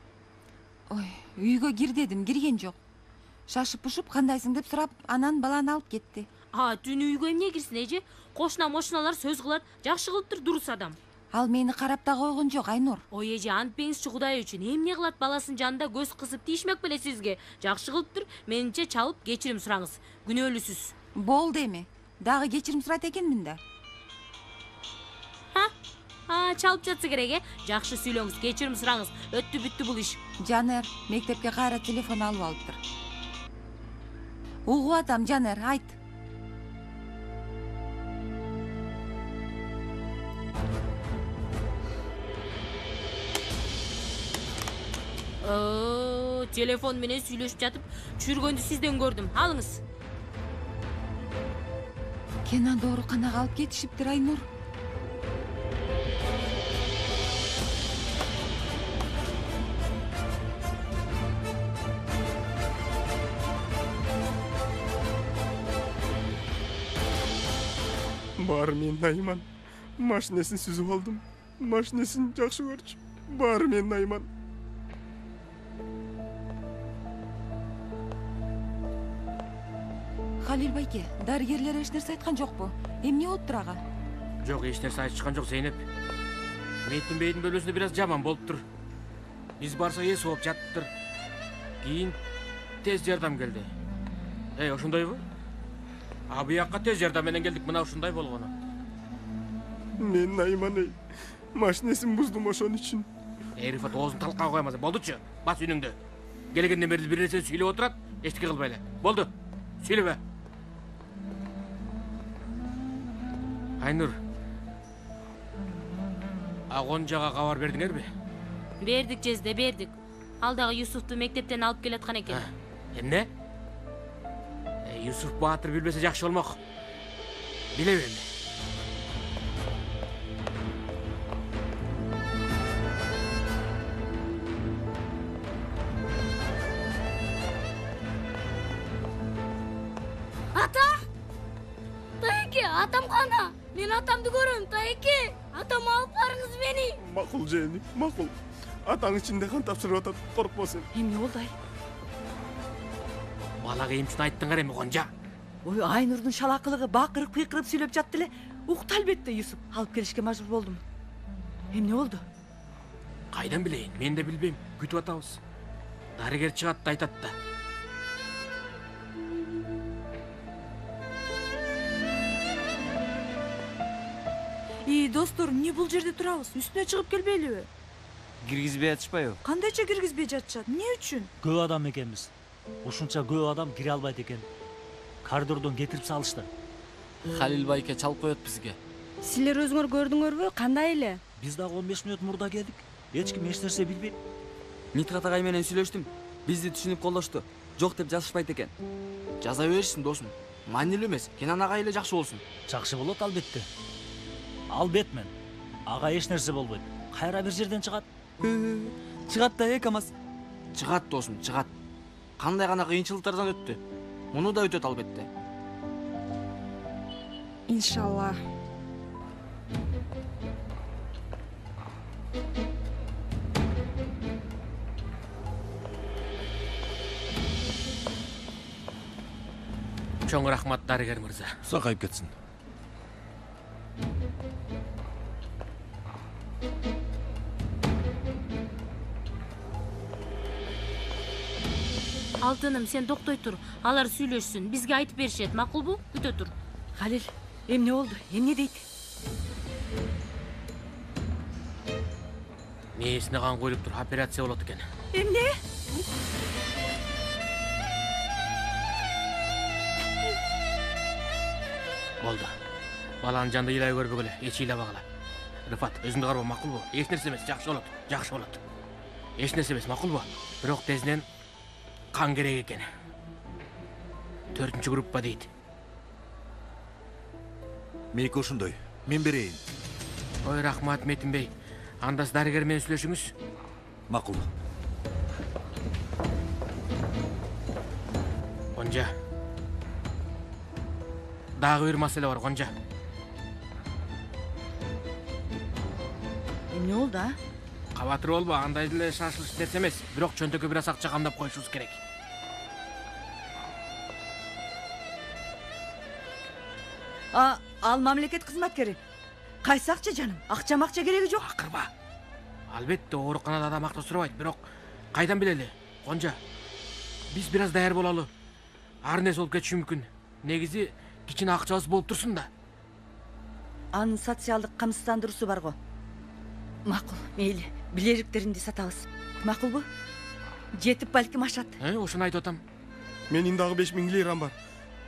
Ой, үйгө кир дедим, кирген жок. Шашып-пушуп кандайсың деп сурап, анан баланы алып кетти. Түнү үйгө эмне кирсин эже? Кошуна-мошуналар сөз кылат, жакшы кылыптыр, дурус адам. Ал мени карап да койгон жок, Айнур. Ой эже, антпеңизчи Кудай үчүн. Эмне кылат баласынын жанында көз кысып тийишмек беле сизге? Жакшы кылыптыр, менимче чалып кечирим сураңыз. Күнөөлүүсүз. Болду эми. Дагы кечирим сурайт экенмин да. Чалып жатса керек, Жакшы сүйлөңүз, кечирим сураңыз. Өттү бүттү бул иш. Жанер, мектепке кайра телефон алып алыптыр. Угуп атам, Жанер, айт. Телефон менен сүйлөшүп жатып, чүргөндү сизден көрдүм. Алыңыз. Кенанды ооруканага алып кетишиптир, Айнур. Баары менин Найман. Машинесин сүзүп алдым. Машинесин жакшы көрчү. Баары менин Найман. Халил байке, дарыгерлер эч нерсе айткан жокпу? Эмне болуптур ага? Жок, эч нерсе айтышкан жок, Зейнеп. Меттин бейдин бөлөсүндө бир аз жаман болуптур. Биз барсак эс болуп жатыптыр. Кийин тез жардам келди. Ошондойбу? Буякка тез жардам менен келдик, мына ушундай болгону. Мен Найман машинесин буздум ошон үчүн. Рифат оозун талкага коймаса болдучу. Бас үнүңдү. Келгенден бери бир нерсе сүйлөп отурат, эчтеке кылбай эле. Болду. Сүйлөбө. Айнур. Гонжага кабар бердиңерби? Бердик, Жезде, бердик. Ал дагы Юсуфту мектептен алып келаткан экен. Эмне? Юсуф Баатыр билбесе жакшы болмок. Билем эми. Ата! Тайеке, атам кана? Мен атамды көрөм, Тайеке. Атам алып барыңыз мени. Макул жээни, макул. Атаң ичинде кан тапшырып атат, коркмо сен. Эмне болду ай? Балага эмчини айттыңар эми, Гонжа? Ой, Айнурдун шалакылыгы бакырып кыйкырып сүйлөп жатты эле. Укты албетте, Юсуп. Алып келишке мажбур болдум. Эмне болду? Кайдан билейин? Мен да билбейм. Күтүп атабыз. Дарыгер чыгат да айтат да. Достор, эмне бул жерде турабыз? Үстүнө чыгып келбейлиби? Киргизбей атышпайбы? Кандайча киргизбей жатышат? Эмне үчүн? Көп адам экенбиз. Ушунча көп адам кире албайт экен. Коридордон кетирип салышты. Халил байке чалып коет бизге. Силер өзүңөр көрдүңөрбү? Кандай эле? Биз дагы 15 мүнөт мурда келдик. Эч ким эч нерсе билбейт. Митхат агай менен сүйлөштүм. Бизди түшүнүп колдошту. Жок деп жазышпайт экен. Жаза беришсин, досум. Маанилүү эмес. Кенан агай эле жакшы болсун. Жакшы болот албетте. Албетмен. Ага эч нерсе болбойт. Кайра бир жерден чыгат. Чыгат да, Камаз. Чыгат, досум, чыгат. Кандай гана кыйынчылыктардан өттү. Муну да өтөт албетте. Иншалла. Чоң рахмат дарыгер мырза. Сакайып кетсин. Алтыным, сен токтой тур. Алар сүйлөшсүн. Бизге айтып беришет, макулбу? Күтө тур. Халил, эмне болду? Эмне дейт? Мээсине кан коюлуп тур, операция болот экен. Эмне? Болду. Баланын жанында ыйлай көрбөгөлө, эч ыйлабагыла. Рыфат, өзүңдү карба, макулбу? Эч нерсе эмес, жакшы болот. Жакшы болот. Эч нерсе эмес, макулбу? Бирок тезинен кан керек экен. 4-чү группа дейт. Мейки ошондой. Мен берейин. Ой, рахмат Метин бей. Анда сиз дарыгер менен сүйлөшүңүз. Макул. Гонжа. Дагы бир маселе бар, Гонжа. Эмне болду, а? Кабатыр болбо, андай деле шашылыш нерсе эмес. Бирок чөнтөккө бир аз акча камдап коюшубуз керек. Ал мамлекет кызматкери. Кайсы акча жаным? Акча кереги жок. Акырба. Албетте ооруканада адам акча сурабайт, бирок кайдан билели? Гонжа. Биз бир аз даяр бололу. Ар нерсе болуп кетиши мүмкүн. Негизи кичине акчабыз болуп турсун да. Анын социалдык камсыздандыруусу бар го. Макул, мейли. Билериктеринди сатабыз. Макулбу? Жетип балким ашат. Ошону айтып атам. Менин дагы 5000 лирам бар.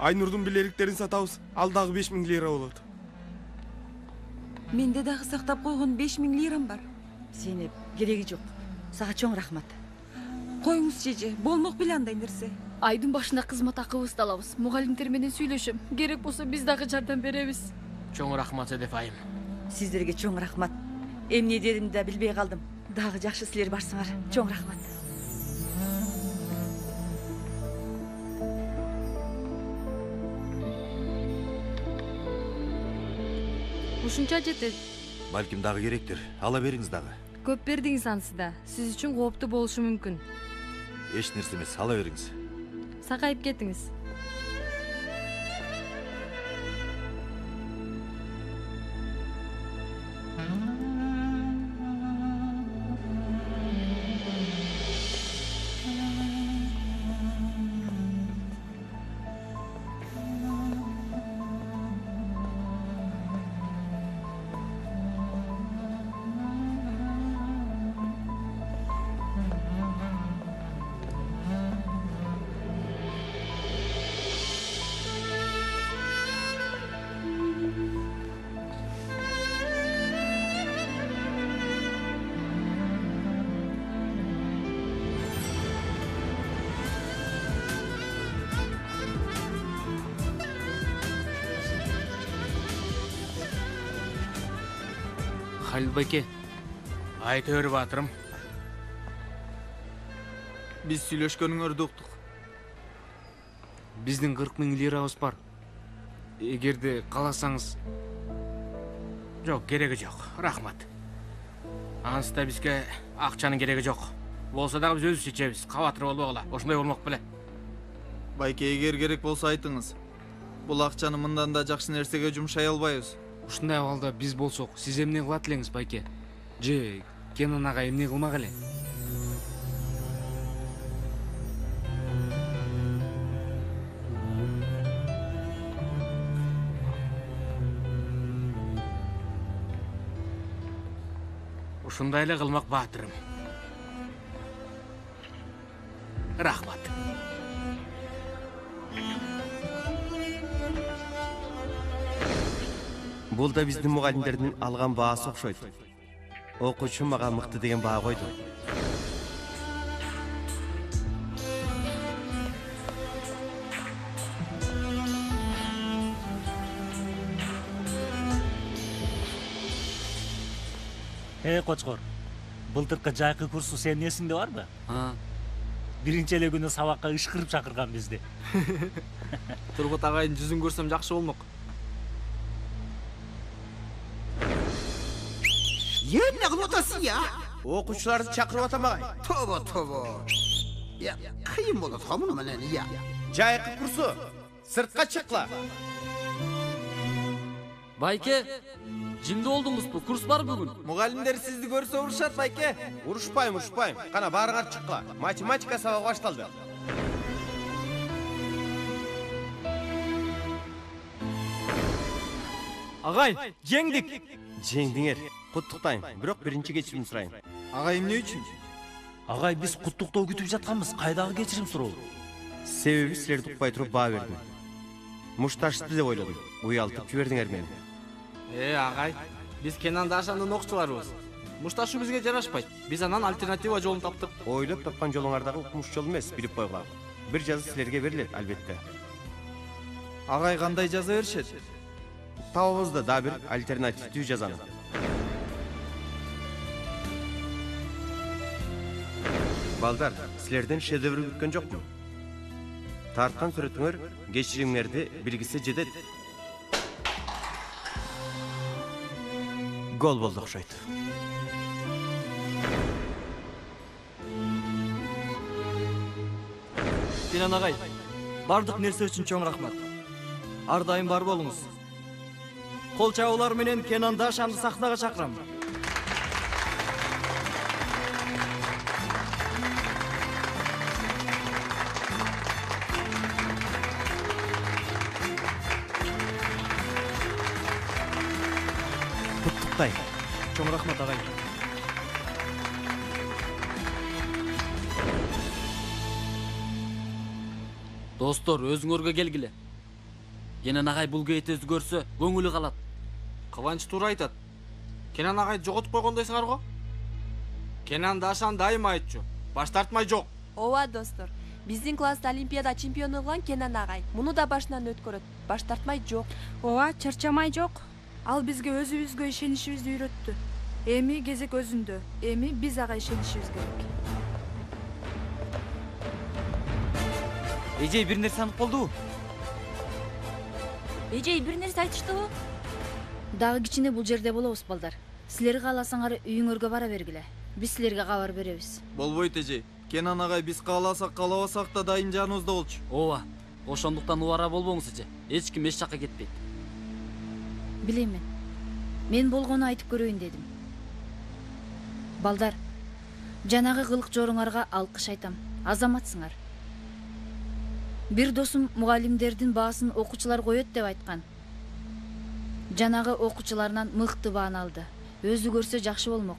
Айнурдун билериктерин сатабыз. Ал дагы 5000 лира болот. Менде дагы сактап койгон 5000 лирам бар. Сени кереги жок. Сага чоң рахмат. Коюңуз чеже, болмок беле андай нерсе. Айдын башында кызмат акыбызды алабыз. Мугалимдер менен сүйлөшөм. Керек болсо биз дагы жардам беребиз. Чоң рахмат Седеф айым. Сиздерге чоң рахмат. Эмне дедимди да билбей калдым. Дагы жакшы силер барсыңар. Чоң рахмат. Ушунча жетет. Балким дагы керектир. Ала бериңиз дагы. Көп бердиңиз анысы да. Сиз үчүн кооптуу болушу мүмкүн. Эч нерсе эмес, ала бериңиз. Сакайып кетиңиз. Халил байке. Айта бер батырым. Биз сүйлөшкөнүңөрдү уктук. Биздин 40 000 лирабыз бар. Эгерде кааласаңыз. Жок, кереги жок. Рахмат. Анысында бизге акчанын кереги жок. Болсо дагы биз өзүбүз чечебиз. Кабатыр болбогула. Ошондой болмок беле. Байке, эгер керек болсо айтыңыз. Бул акчаны мындан да жакшы нерсеге жумшай албайбыз. Ушундай абалда биз болсок, сиз эмне кылат элеңиз, байке? Же, Кенан ага эмне кылмак эле? Ушундай эле кылмак батырым. Рахмат. Бул да биздин мугалимдердин алган баасы окшойт. Окуучу мага мыкты деген баа койду. Кочкор. Былтыркы жайкы курсу сенин эсиңде барбы? Биринчи эле күнү сабакка ышкырып чакырган бизди. Тургут агайдын жүзүн көрсөм жакшы болмок. Эмне кылып атасың я? Окуучуларды чакырып атам агай. Тобо. Я, кыйын болот го муну менен я. Жайкы курсу Sırtqa çıqla. Байке, жимди болдуңузбу? Курс бар бүгүн. Mugallimler sizdi görse uruşat bayke. Uruşpayım. Qana barıqar çıqla. Matematika sabaqı baştaldı. Agay, жеңдик. Жеңдиңер. Құттықтайын. Бирок биринчи кечирим сурайын. Agayım ne üçün? Агай, биз куттуктоо күтүп жатканбыз. Кайдагы кечирим суроо? Себеби силерди укпай туруп баа бердим. Мушташты деп ойлодум. Уялтып жибердиңер мени. Агай, биз Кенан Дашандын окуучуларыбыз. Мушташу бизге жарашпайт. Биз анан альтернатива жолун таптык. Ойлоп тапкан жолуңардагы укмуш жол эмес, билип койгула. Бир жазы силерге берилет, албетте. Agay qanday жаза беришет? Табабызда да бир альтернативдүү жазаны. Балдар, силерден шедевр күткөн жокмун. Тарткан сүрөтүңөр кечиримдерди билгисе жетет. Гол болду окшойт. Кенан агай, бардык нерсе үчүн чоң рахмат. Ар дайым бар болуңуз. Кол чабуулар менен Кенан Дашанды сахнага чакырам. Құттықтай. Чоң рахмат агай. Достор, өзүңөргө келгиле. Кенан агай бул кейти көрсө, көңүлү калат. Кыланч туура айтат. Кенан агай жоготуп койгондойсуңар го? Кенан Дашан дайым айтчу. Баш тартмай жок. Ооба достор, биздин класста олимпиада чемпиону кылган Кенан агай. Муну да башынан өткөрөт. Баш тартмай жок. Ооба, чарчамай жок. Ал бизге өзүбүзгө ишенишибизди үйрөттү. Эми кезек өзүндө. Эми биз ага ишенишибиз керек. Эжей бир нерсе анык болду. Эжей бир нерсе айтыштыбы? Дагы кичине бул жерде болобуз балдар. Силер кааласаңар үйүңөргө бара бергиле. Биз силерге кабар беребиз. Болбойт эже. Кенан агай биз кааласак каалабасак да дайын жаныбызда болчу. Ооба. Ошондуктан убара болбоңуз эже. Эч ким эч жакка кетпейт. Билеймен. Мен болгону айтып көрөйүн дедим. Балдар, жанагы кылык жоруңарга алкыш айтам. Азаматсыңар. Бир досум мугалимдердин баасын окуучулар коет деп айткан. Жанагы окуучуларынан мыкты бааны алды. Өзү көрсө жакшы болмок.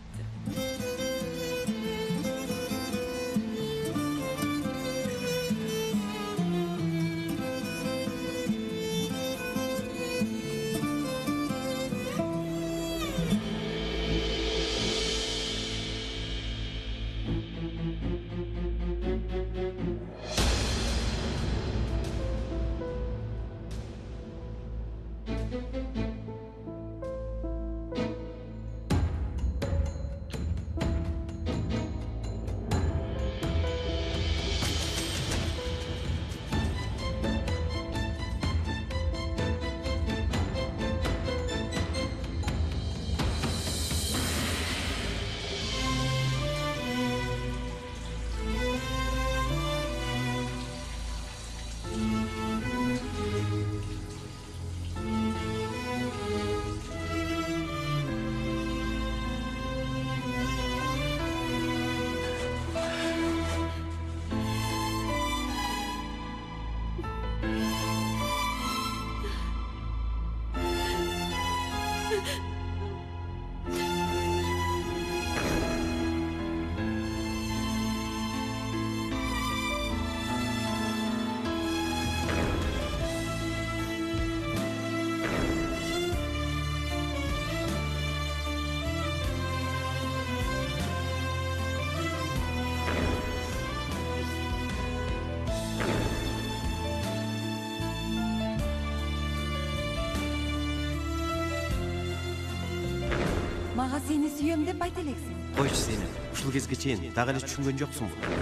Мага сени сүйөм деп айта элексиң. Койчу сени. Ушул кезге чейин дагы эле түшүнгөн жоксуңбу?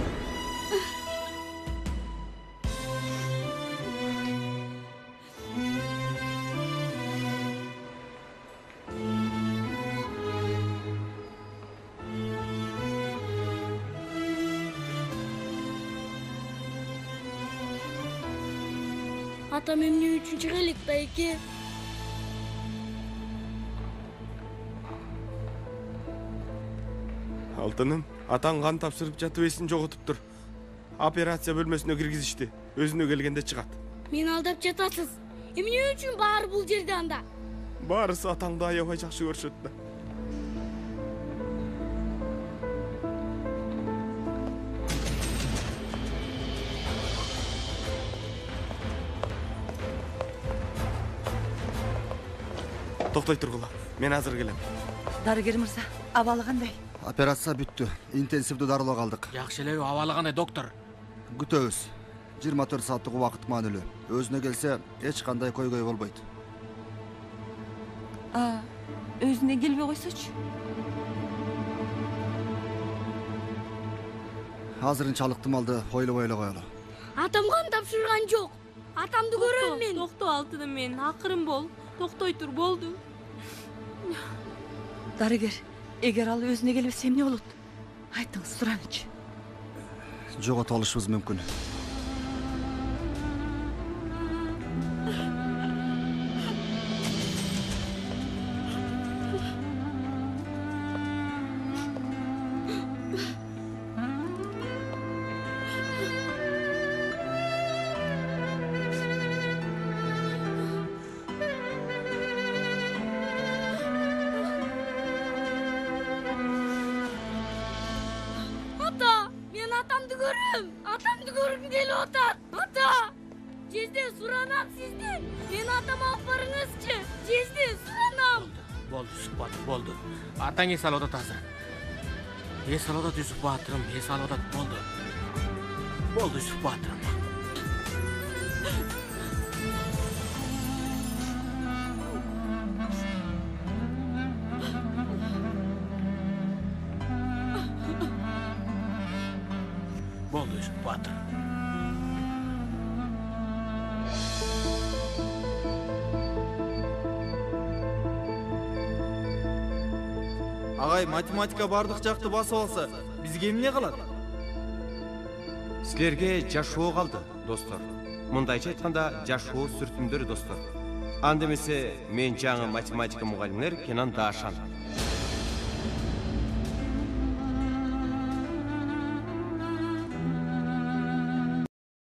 Атам эмне үчүн чыга элек байке? Алтыным, атаң кан тапшырып жатып эсин жоготуптур. Операция бөлмөсүнө киргизишти. Өзүнө келгенде чыгат. Мени алдап жатасыз. Эмне үчүн баары бул жерде анда? Баарысы атаңды аябай жакшы көрүшөт да. Токтой тургула, мен азыр келем. Дарыгер мырза, абалы кандай? Операция бүттү. Интенсивдүү дарылоого алдык. Жакшы эле, абалы кандай, доктор? Күтөбүз. 24 сааттык убакыт маанилүү. Өзүнө келсе, эч кандай көйгөй болбойт. Өзүнө келбей койсочу. Азырынчалык тымалды ойлобой эле коелу. Атам кан тапшырган жок. Атамды көрөм мен. Токто алтыным мен, акырын бол. Токтой тур, болду. Дарыгер, эгер ал өзүнө келбесе эмне болот? Айтыңыз, суранычы. Жоготуп алышыбыз мүмкүн. Атамды көргүм келип атат. Ата! Жезде суранам сизден. Мен атама алып барыңызчы. Жезде суранам. Болду, Юсуп Батыр, болду. Атаң эс алып атат азыр. Эс алып атат, Юсуп Батырым, эс алып атат, болду. Болду, Юсуп Батырым. Болду, Юсуп Батыр. Агай, математика бардык жакты басып алса, бизге эмне калат? Силерге жашоо калды, достор. Мындайча айтканда, жашоо сүртүмдөрү, достор. Анда эмесе, мен жаңы математика мугалимдер Кенан Даашан.